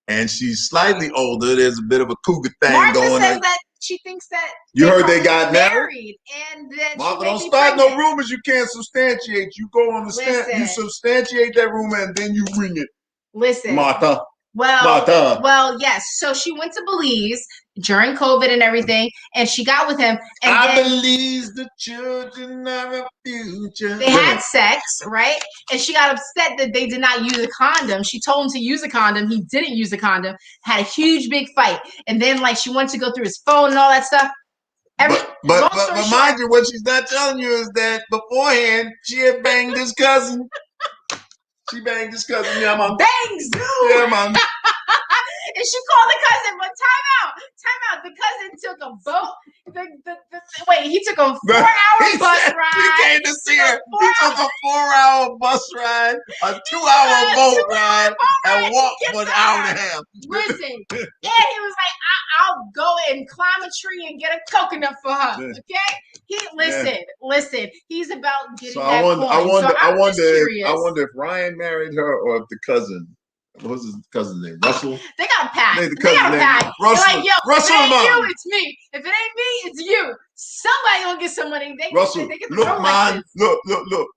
And she's slightly older. There's a bit of a cougar thing Martha going says on. that she thinks that you heard they got married, and that Martha, she don't start no rumors you can't substantiate. You go on the you substantiate that rumor and then you bring it. Listen, Martha. Well, yes. So she went to Belize during COVID and everything, and she got with him. And I believe the children of a future. They had sex, right? And she got upset that they did not use a condom. She told him to use a condom. He didn't use a condom. Had a huge, big fight. And then, she wanted to go through his phone and all that stuff. But mind you, what she's not telling you is that beforehand, she had banged his cousin. She banged his cousin. Yeah, man. Bang, zoo. Yeah, man. And she called the cousin, but time out. The cousin took a boat. He took a 4-hour bus ride. He came to see her. He took a 4-hour bus ride, a 2-hour boat ride, and walked for an hour and a half. Listen, and he was like, I'll go and climb a tree and get a coconut for her. Okay? Listen. He's about getting that coin. I wonder if Ryan married her or if the cousin. What's his cousin's name? Russell? They got a pact. Russell. They're like, yo, Russell, if it ain't you, it's me. If it ain't me, it's you. Somebody gonna get some money. Russell, they get the look, man. Look.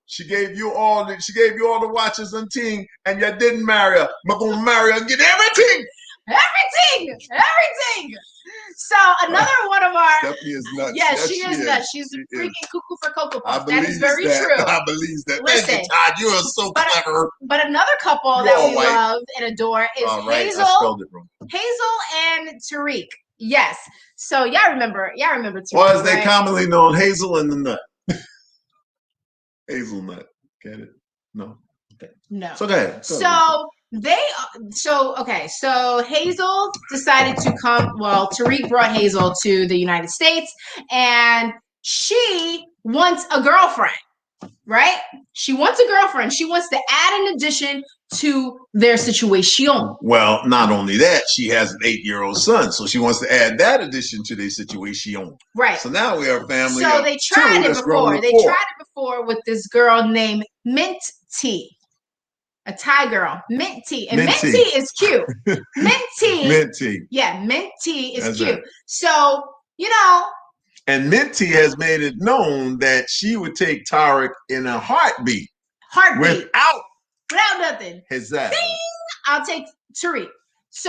She gave you all the watches and ting, and you didn't marry her. I'm gonna marry her and get everything. Everything. So another one of our Stephanie is nuts. Yes, she is nuts. She's freaking cuckoo for Cocoa Puffs. That is very true. I believe that. Listen, thank you, Todd. You are so clever. But another couple that we love and adore is Hazel and Tariq. Yes. So y'all remember Tariq, or as they commonly known, Hazel and the Nut. Hazelnut. Get it? No. Okay. No. So go ahead. So Hazel decided to come. Well, Tariq brought Hazel to the United States, and she wants a girlfriend, right? She wants a girlfriend. She wants to add an addition to their situation. Well, not only that, she has an 8-year-old son, so she wants to add that addition to their situation. Right. So now we are a family. So they tried it before. They tried it before with this girl named Mint Tea. A Thai girl, Mint Tea. And Mint Tea is cute. Mint Tea. Yeah, Mint Tea is cute. Right. So, And Mint Tea has made it known that she would take Tariq in a heartbeat. Without nothing. Exactly. Ding! I'll take Tariq.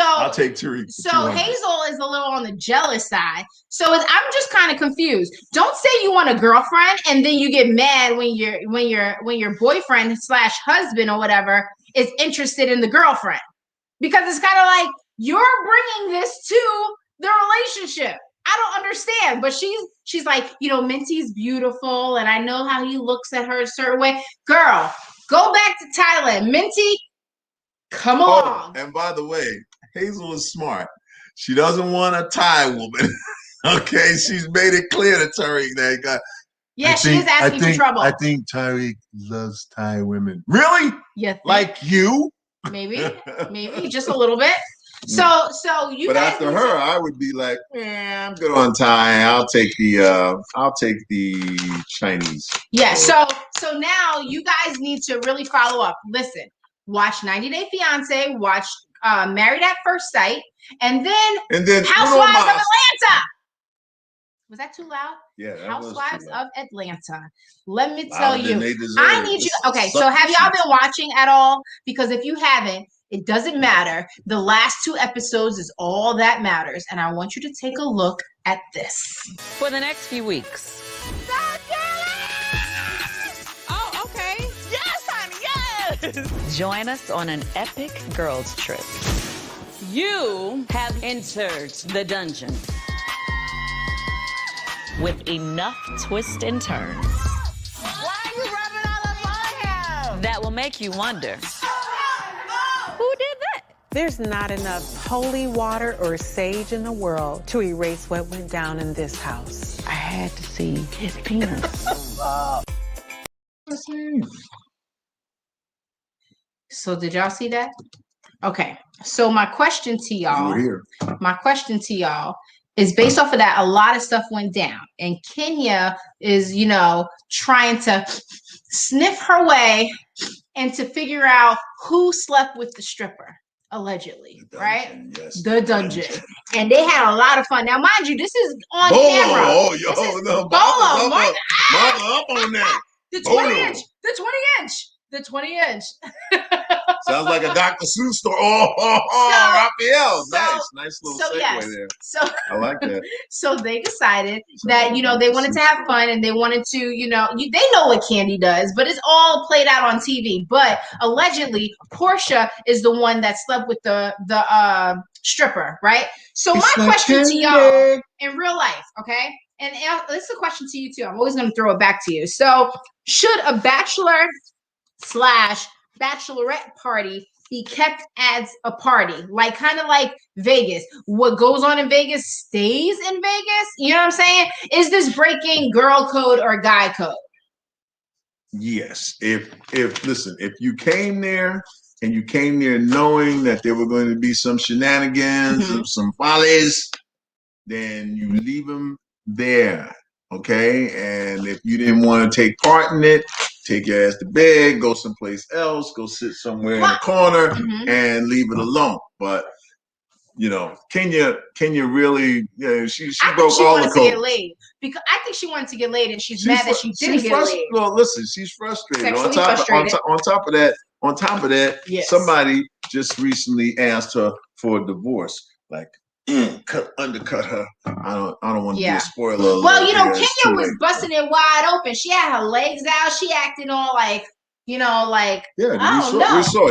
I'll take Tariq. So Hazel is a little on the jealous side. So I'm just kind of confused. Don't say you want a girlfriend and then you get mad when your boyfriend / husband or whatever is interested in the girlfriend, because it's kind of like you're bringing this to the relationship. I don't understand, but she's like, Minty's beautiful, and I know how he looks at her a certain way. Girl, go back to Thailand. Minty, come along. And by the way, Hazel is smart. She doesn't want a Thai woman. Okay, she's made it clear to Tariq that she is asking for trouble. I think Tariq loves Thai women. Really? Yeah. Like you? Maybe just a little bit. So you. But after her, I would be like, I'm good on Thai. I'll take the Chinese. Yeah. So now you guys need to really follow up. Listen, watch 90 Day Fiance. Watch Married at First Sight, and then Housewives of Atlanta. Was that too loud? Yeah. Housewives of Atlanta. Let me tell you, I need you. Okay, so have y'all been watching at all? Because if you haven't, it doesn't matter. The last 2 episodes is all that matters, and I want you to take a look at this. For the next few weeks. Oh, okay. Yes, honey, yes. Join us on an epic girls trip. You have entered the dungeon with enough twists and turns. Why are you rubbing all up on him? That will make you wonder, who did that? There's not enough holy water or sage in the world to erase what went down in this house. I had to see his penis. So did y'all see that? Okay. So my question to y'all is based off of that. A lot of stuff went down, and Kenya is, trying to sniff her way and to figure out who slept with the stripper, allegedly, right? Yes. The dungeon. And they had a lot of fun. Now, mind you, this is on camera. Oh, this yo, is no, Bolo. Mama up on that. The 20-inch. The 20-inch. Sounds like a Dr. Seuss story. Raphael. Nice little segue there. So I like that. So they decided that, they wanted to have fun, and they wanted to, they know what Candy does, but it's all played out on TV. But allegedly, Portia is the one that slept with the stripper, right? So my question to y'all in real life, okay? And this is a question to you too. I'm always going to throw it back to you. So should a bachelor/bachelorette party be kept as a party, kind of like Vegas? What goes on in Vegas stays in Vegas. You know what I'm saying? Is this breaking girl code or guy code? Yes. If you came there and you came there knowing that there were going to be some shenanigans, some follies, then you leave them there. Okay. And if you didn't want to take part in it, take your ass to bed, go someplace else, go sit somewhere in the corner and leave it alone. But Kenya really, she broke all the codes. To get laid because I think she wanted to get laid, and she's mad that she didn't get laid. Well, listen, she's frustrated. On top of that, yes. Somebody just recently asked her for a divorce. Undercut her. I don't want to be a spoiler. Well, Kenya was busting it wide open. She had her legs out. She acted all we saw.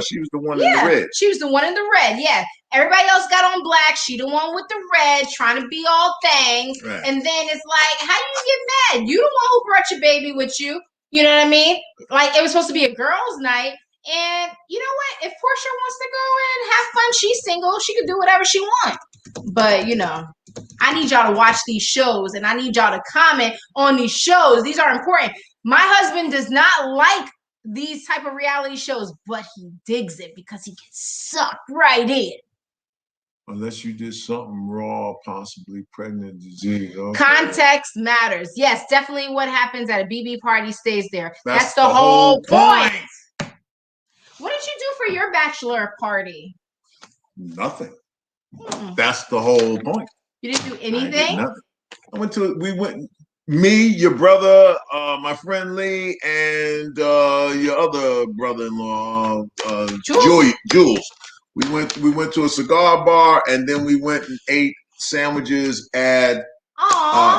She was the one in the red. She was the one in the red. Yeah. Everybody else got on black. She the one with the red, trying to be all things. Right. And then it's like, how do you get mad? You the one who brought your baby with you. You know what I mean? It was supposed to be a girls' night. And you know what? If Portia wants to go and have fun, she's single. She can do whatever she wants. But, I need y'all to watch these shows, and I need y'all to comment on these shows. These are important. My husband does not like these type of reality shows, but he digs it because he gets sucked right in. Unless you did something raw, possibly pregnant, disease. Okay. Context matters. Yes, definitely what happens at a BB party stays there. That's the whole point. What did you do for your bachelor party? Nothing. That's the whole point. You didn't do anything? Me, your brother, my friend Lee, and your other brother-in-law, Jules. We went to a cigar bar, and then we went and ate sandwiches at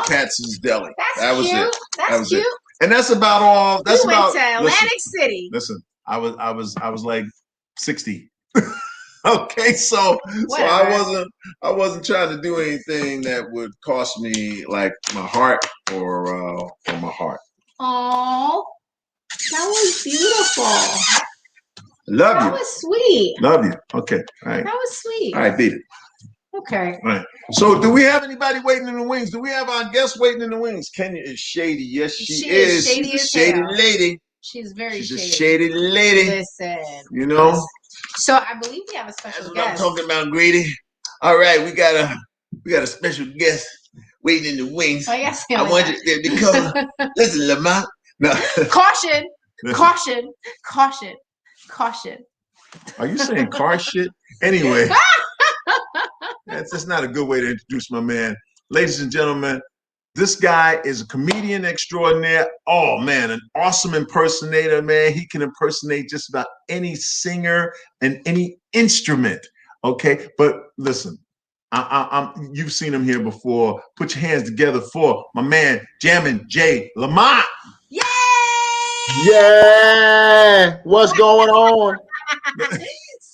Katz's Deli. That was it. That's cute. And that's about all. We went to Atlantic City. Listen, I was like 60. Okay, so I wasn't trying to do anything that would cost me my heart or my heart. Oh, that was beautiful. Love you. That was sweet. Love you. Okay, all right. That was sweet. All right, beat it. Okay. All right. So, do we have anybody waiting in the wings? Do we have our guest waiting in the wings? Kenya is shady. Yes, she is. Shady She's a shady lady. She's very shady. She's a shady lady. Listen. So I believe we have a special guest. That's what I'm talking about, Greedy. All right, we got a special guest waiting in the wings. Oh, yes, I want you to come. Listen, Lamont. No. Caution. Are you saying car shit? Anyway, that's not a good way to introduce my man. Ladies and gentlemen, this guy is a comedian extraordinaire. Oh, man, an awesome impersonator, man. He can impersonate just about any singer and any instrument, okay? But listen, you've seen him here before. Put your hands together for my man, Jammin' J. Lamont. Yay! Yeah! What's going on?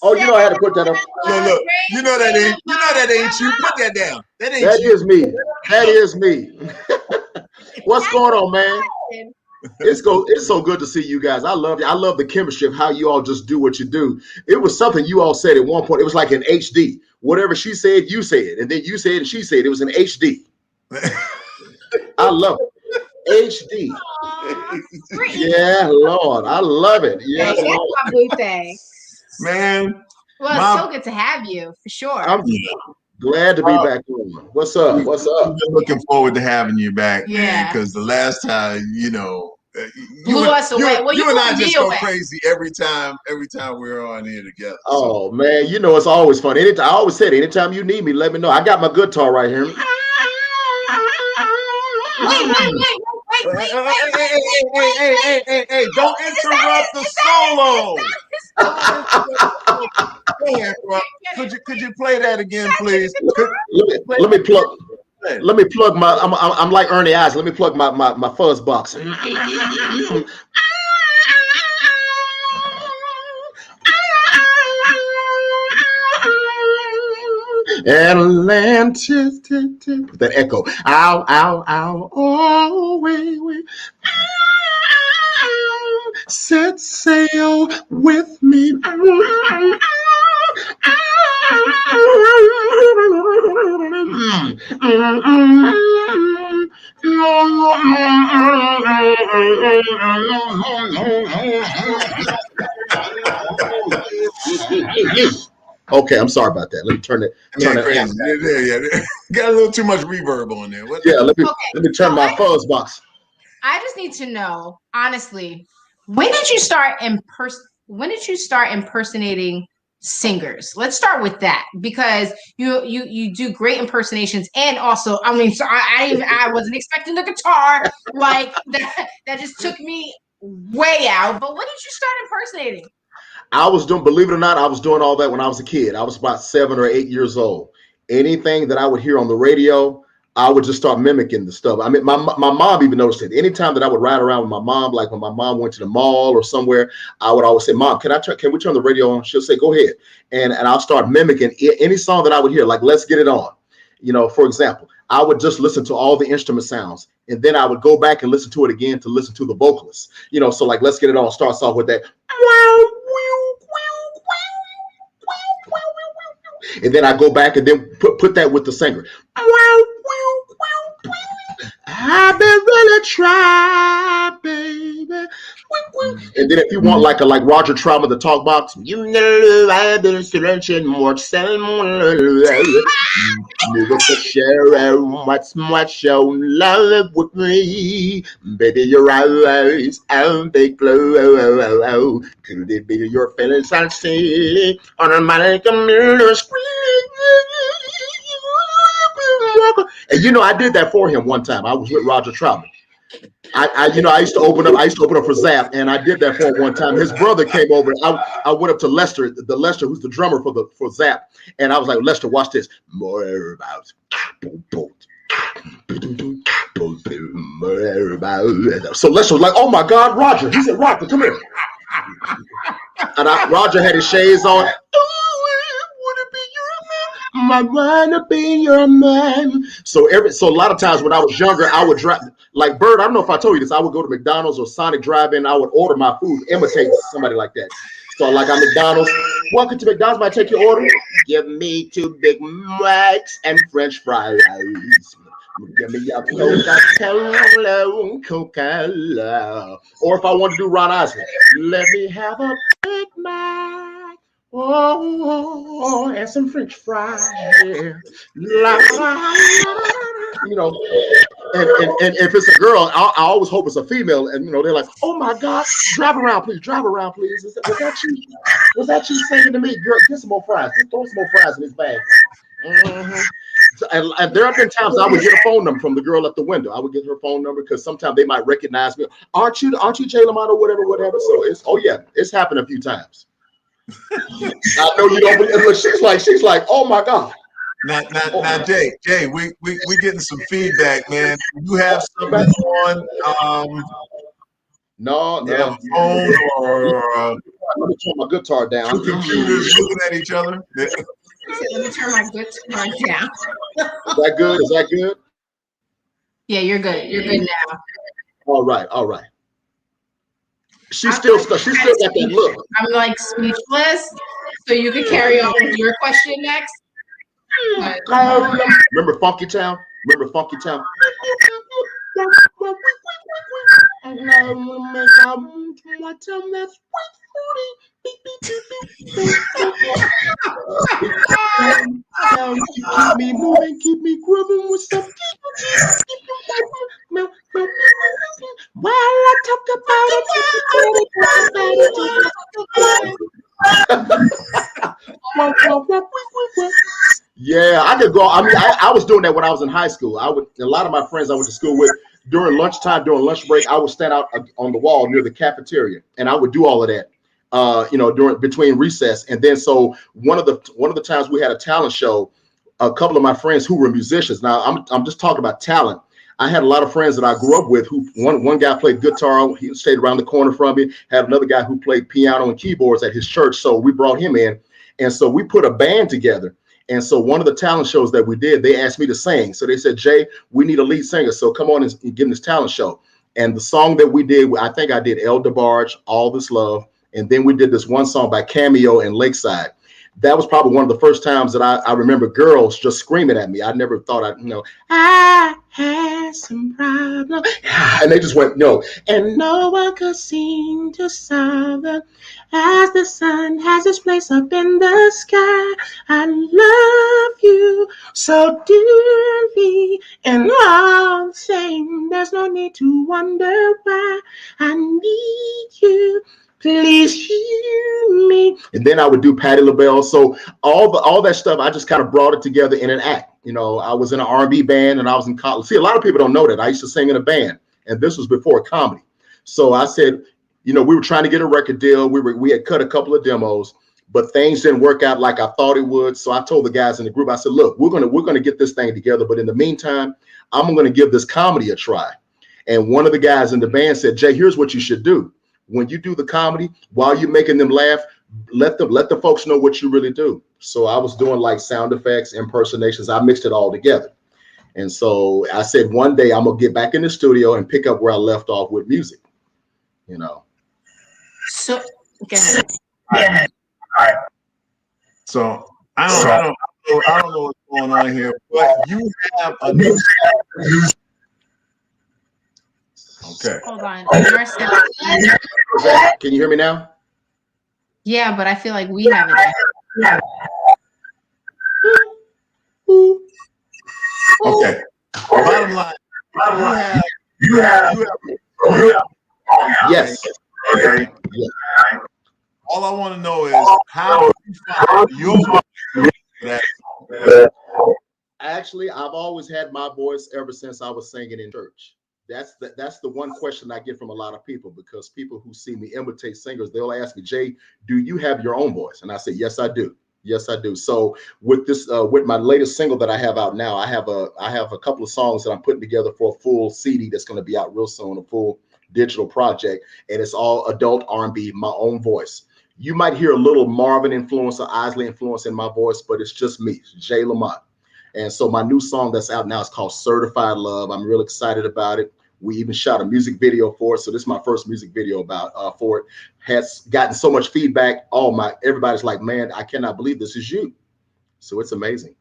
Oh, you know I had to put that up. Look, you know that ain't you. Put that down. That is me. That is me. What's going on, man? It's so good to see you guys. I love you. I love the chemistry of how you all just do what you do. It was something you all said at one point. It was like an HD. Whatever she said, you said, and then you said and she said. It was an HD. I love it. HD. Yeah, Lord, I love it. Yes, Lord. Man. Well, it's so good to have you for sure. I'm glad to be back on. What's up? What's up? We've been looking forward to having you back, man. Yeah. Because the last time, you know, blew us away. Well, you and I just go away. crazy every time we're on here together. Oh man, you know it's always fun. I always said, anytime you need me, let me know. I got my guitar right here. Hey, don't interrupt the solo. Could you play that again, please? Let me plug my. I'm like Ernie Eyes. Let me plug my fuzz box. Atlantis, that echo. Ow, ow, ow. Oh, wait. Set sail with me. Okay, I'm sorry about that. Let me turn it. Yeah, got a little too much reverb on there. Let me turn my fuzz box. I just need to know, honestly, when did you start impersonating singers? Let's start with that, because you do great impersonations, and also, I mean, so I wasn't expecting the guitar like that. That just took me way out. But when did you start impersonating? I was doing, believe it or not, I was doing all that when I was a kid. I was about 7 or 8 years old. Anything that I would hear on the radio, I would just start mimicking the stuff. I mean, my mom even noticed it. Anytime that I would ride around with my mom, like when my mom went to the mall or somewhere, I would always say, "Mom, can we turn the radio on?" She'll say, "Go ahead." And I'll start mimicking any song that I would hear, like "Let's Get It On." You know, for example, I would just listen to all the instrument sounds, and then I would go back and listen to it again to listen to the vocalists. You know, so like "Let's Get It On" starts off with that. And then I go back and then put that with the singer. I've been really trying, baby. And then if you want like Roger Troutman, the talk box, you know I've been searching for someone never to share much your love with me. Baby, your eyes and they glow. Could it be your feelings I see on a manic computer screen? And you know, I did that for him one time. I was with Roger Troutman. I used to open up for Zap, and I did that for him one time. His brother came over. I went up to Lester, who's the drummer for Zap, and I was like, "Lester, watch this. More about." So Lester was like, "Oh my God, Roger!" He said, "Roger, come here." And Roger had his shades on. I wanna be your man. So a lot of times when I was younger, I would drive like Byrd. I don't know if I told you this. I would go to McDonald's or Sonic Drive-In. I would order my food, imitate somebody like that. So like I'm McDonald's. Welcome to McDonald's. Might take your order. Give me 2 Big Macs and French fries. Give me a Coca-Cola. Or if I want to do Ron Isley, let me have a Big Mac. Oh, and some French fries. Yeah. You know, and if it's a girl, I always hope it's a female. And you know, they're like, "Oh my God, drive around, please. Was that you singing to me, girl? Get some more fries. Just throw some more fries in this bag." Mm-hmm. So, and there have been times I would get a phone number from the girl at the window. I would get her phone number because sometimes they might recognize me. Aren't you Jay Lamont or whatever? So it's happened a few times. I know you don't believe. Look, she's like, "Oh my God." Now, Jay, we getting some feedback, man. You have something on no phone or let me turn my guitar down. two computers looking at each other. Let me turn my guitar down. Is that good? Yeah, you're good. You're good now. All right. She's still got that look. I'm like speechless. So you could carry on with your question next. Remember Funky Town? Yeah, I could go. I mean, I was doing that when I was in high school. A lot of my friends I went to school with, during lunchtime, during lunch break, I would stand out on the wall near the cafeteria, and I would do all of that. Between recess, and then so one of the times we had a talent show, a couple of my friends who were musicians. Now I'm just talking about talent. I had a lot of friends that I grew up with who one guy played guitar. He stayed around the corner from me. Had another guy who played piano and keyboards at his church. So we brought him in. And so we put a band together. And so one of the talent shows that we did, they asked me to sing. So they said, Jay, we need a lead singer. So come on and get in this talent show. And the song that we did, I think I did El DeBarge, All This Love. And then we did this one song by Cameo and Lakeside. That was probably one of the first times that I remember girls just screaming at me. I never thought I had some problem. And they just went, no. And no one could seem to solve it. As the sun has its place up in the sky, I love you so dearly. And all the same, there's no need to wonder why. I need you. Please hear me. And then I would do Patti LaBelle. So all that stuff, I just kind of brought it together in an act. I was in an R&B band and I was in college. See, a lot of people don't know that. I used to sing in a band, and this was before comedy. So I said, we were trying to get a record deal. We had cut a couple of demos, but things didn't work out like I thought it would. So I told the guys in the group, I said, look, we're gonna get this thing together. But in the meantime, I'm gonna give this comedy a try. And one of the guys in the band said, Jay, here's what you should do. When you do the comedy, while you're making them laugh, let the folks know what you really do. So I was doing like sound effects, impersonations. I mixed it all together. And so I said, one day I'm gonna get back in the studio and pick up where I left off with music. So go ahead. All right. So I don't know what's going on here, but you have a new. Okay. Hold on. Can you hear me now? Yeah, but I feel like we haven't. Okay. Bottom line, you have. Yes. Okay. All I want to know is how you find your that. Actually, I've always had my voice ever since I was singing in church. That's the one question I get from a lot of people, because people who see me imitate singers, they'll ask me, Jay, do you have your own voice? And I say, yes, I do. Yes, I do. So with this, with my latest single that I have out now, I have a couple of songs that I'm putting together for a full CD that's going to be out real soon, a full digital project, and it's all adult R&B, my own voice. You might hear a little Marvin influence or Isley influence in my voice, but it's just me, Jay Lamont. And so my new song that's out now is called Certified Love. I'm real excited about it. We even shot a music video for it. So this is my first music video for it. Has gotten so much feedback. Everybody's like, man, I cannot believe this is you. So it's amazing.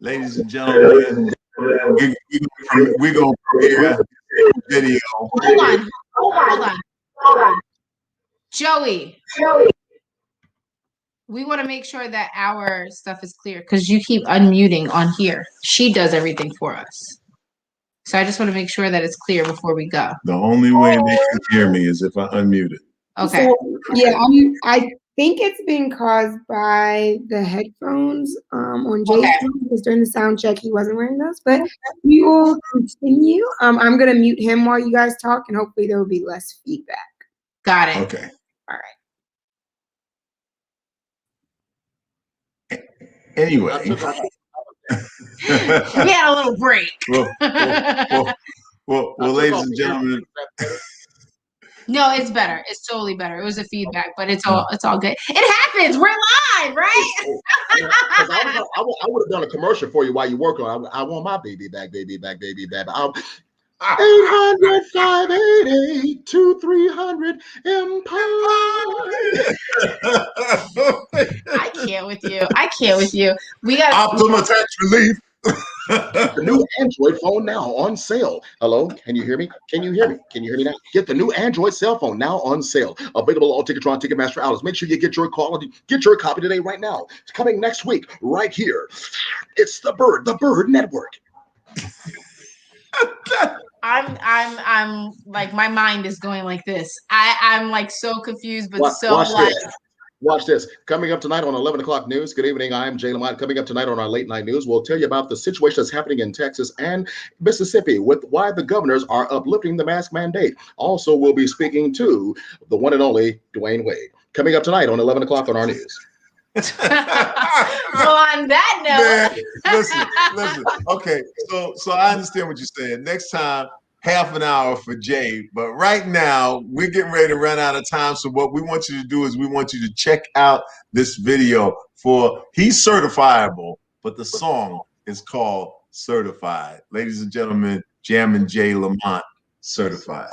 Ladies and gentlemen, we're going to premiere a video. Hold on. Joey. We want to make sure that our stuff is clear, because you keep unmuting on here. She does everything for us. So I just want to make sure that it's clear before we go. The only way they can hear me is if I unmute it. Okay. So, yeah, I think it's been caused by the headphones on Jay's phone, because during the sound check he wasn't wearing those. But we will continue. I'm gonna mute him while you guys talk, and hopefully there will be less feedback. Got it. Okay. All right. Anyway. We had a little break. Well, ladies and gentlemen. No, it's better. It's totally better. It was a feedback, but it's all good. It happens. We're live, right? I would have done a commercial for you while you're working on it. I want my baby back, baby back, baby back. 800-588-2300 Empire. I can't with you. We got Optimal tax relief. The new Android phone now on sale. Hello, can you hear me? Can you hear me? Can you hear me now? Get the new Android cell phone now on sale. Available all Ticketron, Ticketmaster outlets. Make sure you get your copy today, right now. It's coming next week, right here. It's the Byrd Network. I'm like, my mind is going like this. I'm like so confused, but Watch like. this. Watch this. Coming up tonight on 11 o'clock news. Good evening. I'm Jay Lamont. Coming up tonight on our late night news, we'll tell you about the situation that's happening in Texas and Mississippi with why the governors are uplifting the mask mandate. Also, we'll be speaking to the one and only Dwayne Wade. Coming up tonight on 11 o'clock on our news. Well, on that note, man, listen. Okay, so I understand what you're saying. Next time, half an hour for Jay, but right now we're getting ready to run out of time. So what we want you to do is we want you to check out this video for he's certifiable, but the song is called Certified. Ladies and gentlemen, Jam and Jay Lamont, Certified.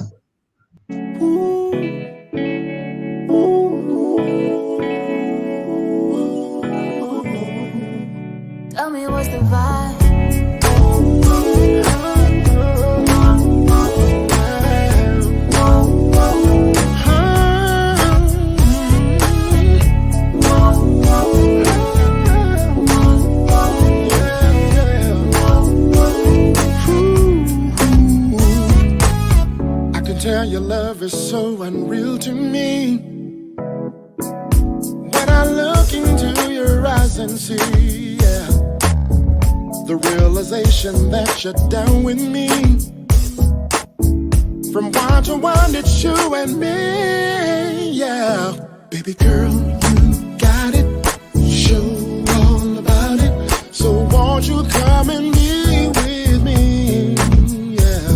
Tell me what's the vibe. I can tell your love is so unreal to me. When I look into your eyes and see, yeah, the realization that you're down with me. From one to one, it's you and me, yeah. Baby girl, you got it. Show all about it. So won't you come and be with me, yeah.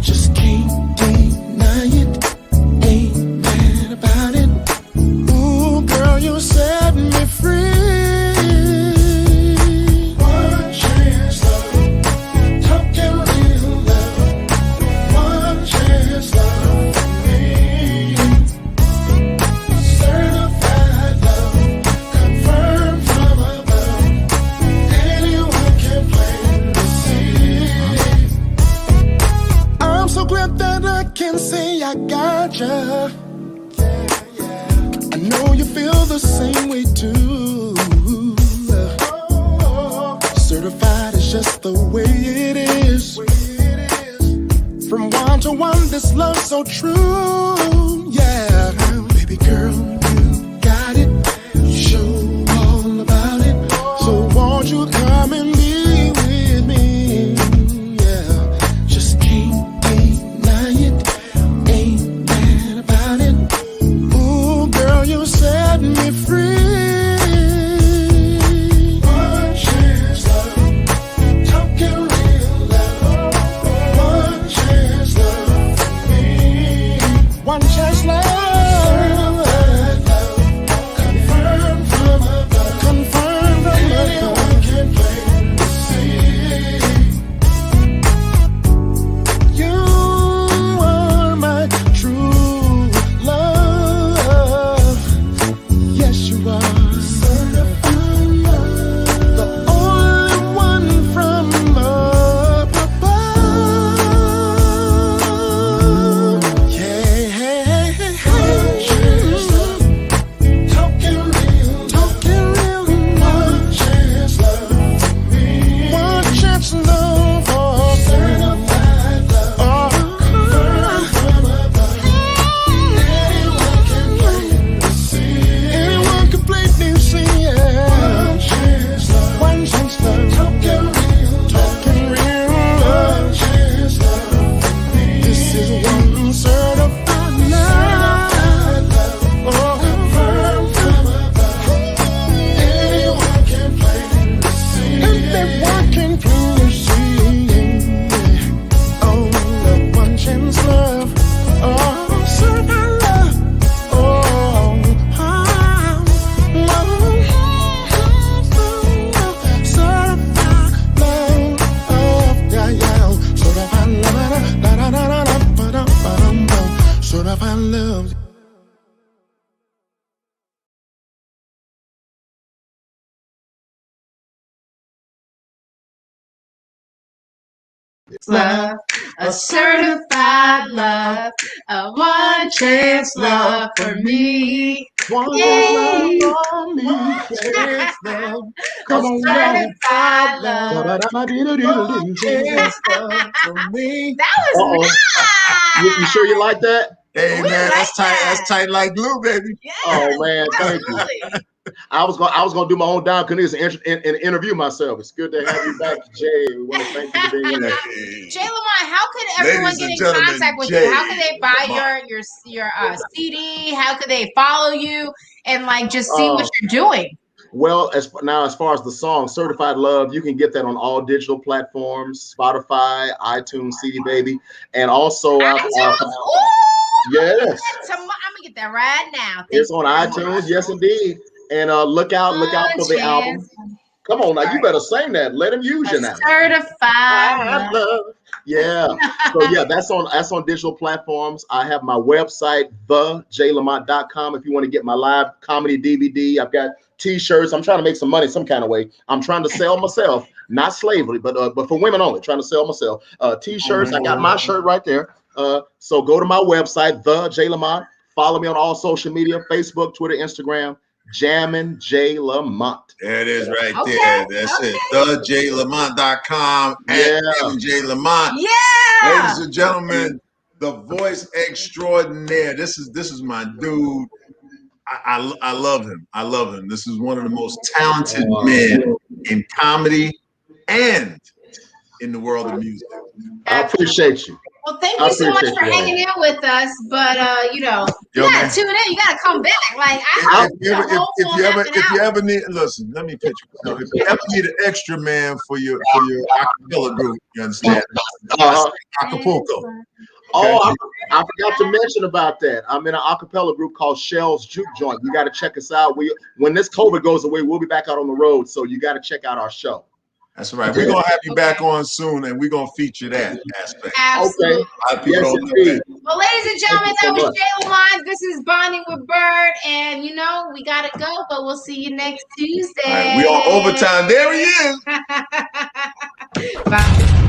Just can't deny it. Ain't mad about it. Ooh, girl, you set me free. I got ya. I know you feel the same way too. Certified is just the way it is. From one to one, this love so true. Yeah, baby girl, you got it. Show all about it. So won't you come and be with me? Yeah, just can't deny it. You set me free. One chance love, talking real love. One chance love for me. One chance love. Certified love, confirmed from above. Confirmed from above. Anyone can plain to see. You are my true love. Yes, you are. Certified love. The only one from up above. Yeah. Talking real. Talking real. One chance love for me. One chance love for certified love. Confirmed from above. Anyone can claim to see. Anyone completely see, yeah. One chance love. One chance love. Talking real. Talking real. One chance love for me. This is one certified love. Oh, confirmed from above. Anyone can claim to see. Everyone can claim to see. Oh, one chance love. Oh, certified love. Certified love. Love, a certified love, a one chance love for me. One love on me. Chance love. Come on now. Certified love. Chance love for me. That was nice. You sure you like that? Hey, man, that's tight. That's tight like glue, baby. Yeah, Oh, man, thank you. I was gonna do my own Don Cornelius and interview myself. It's good to have you back, Jay. We want to thank you for being here. Jay Lamont, how could everyone get in contact with you? How could they buy your CD? How could they follow you and like just see what you're doing? Well, as far as the song "Certified Love," you can get that on all digital platforms: Spotify, iTunes, CD Baby, and also iTunes. Yes, I'm gonna get that right now. It's on iTunes. Yes, indeed. And look out for the album. Come on now, you better sing that. Let him use you now. Certified love. Yeah. So yeah, that's on digital platforms. I have my website, thejlamont.com. If you want to get my live comedy DVD, I've got T-shirts. I'm trying to make some money some kind of way. I'm trying to sell myself, not slavery, but for women only. Trying to sell myself. T-shirts. I got my shirt right there. So go to my website, thejlamont. Follow me on all social media: Facebook, Twitter, Instagram. Jammin' J Lamont. There it is right there. That's it. TheJLamont.com and Jammin' J Lamont. Yeah. Ladies and gentlemen, the voice extraordinaire. This is my dude. I love him. I love him. This is one of the most talented men in comedy and in the world of music. I appreciate you. Well, thank you so much for hanging out with us. But you gotta tune in. You gotta come back. Like if you ever need, listen, let me pitch you. If you ever need an extra man for your acapella group, you understand? Acapulco. Oh, I forgot to mention about that. I'm in an acapella group called Shell's Juke Joint. You got to check us out. When this COVID goes away, we'll be back out on the road. So you got to check out our show. That's right. We're going to have you back on soon, and we're going to feature that aspect. Absolutely. Okay. Yes, indeed. Well, ladies and gentlemen, that was Jay Lamont. This is Bonding with Byrd. And, we got to go, but we'll see you next Tuesday. All right, we on overtime. There he is. Bye.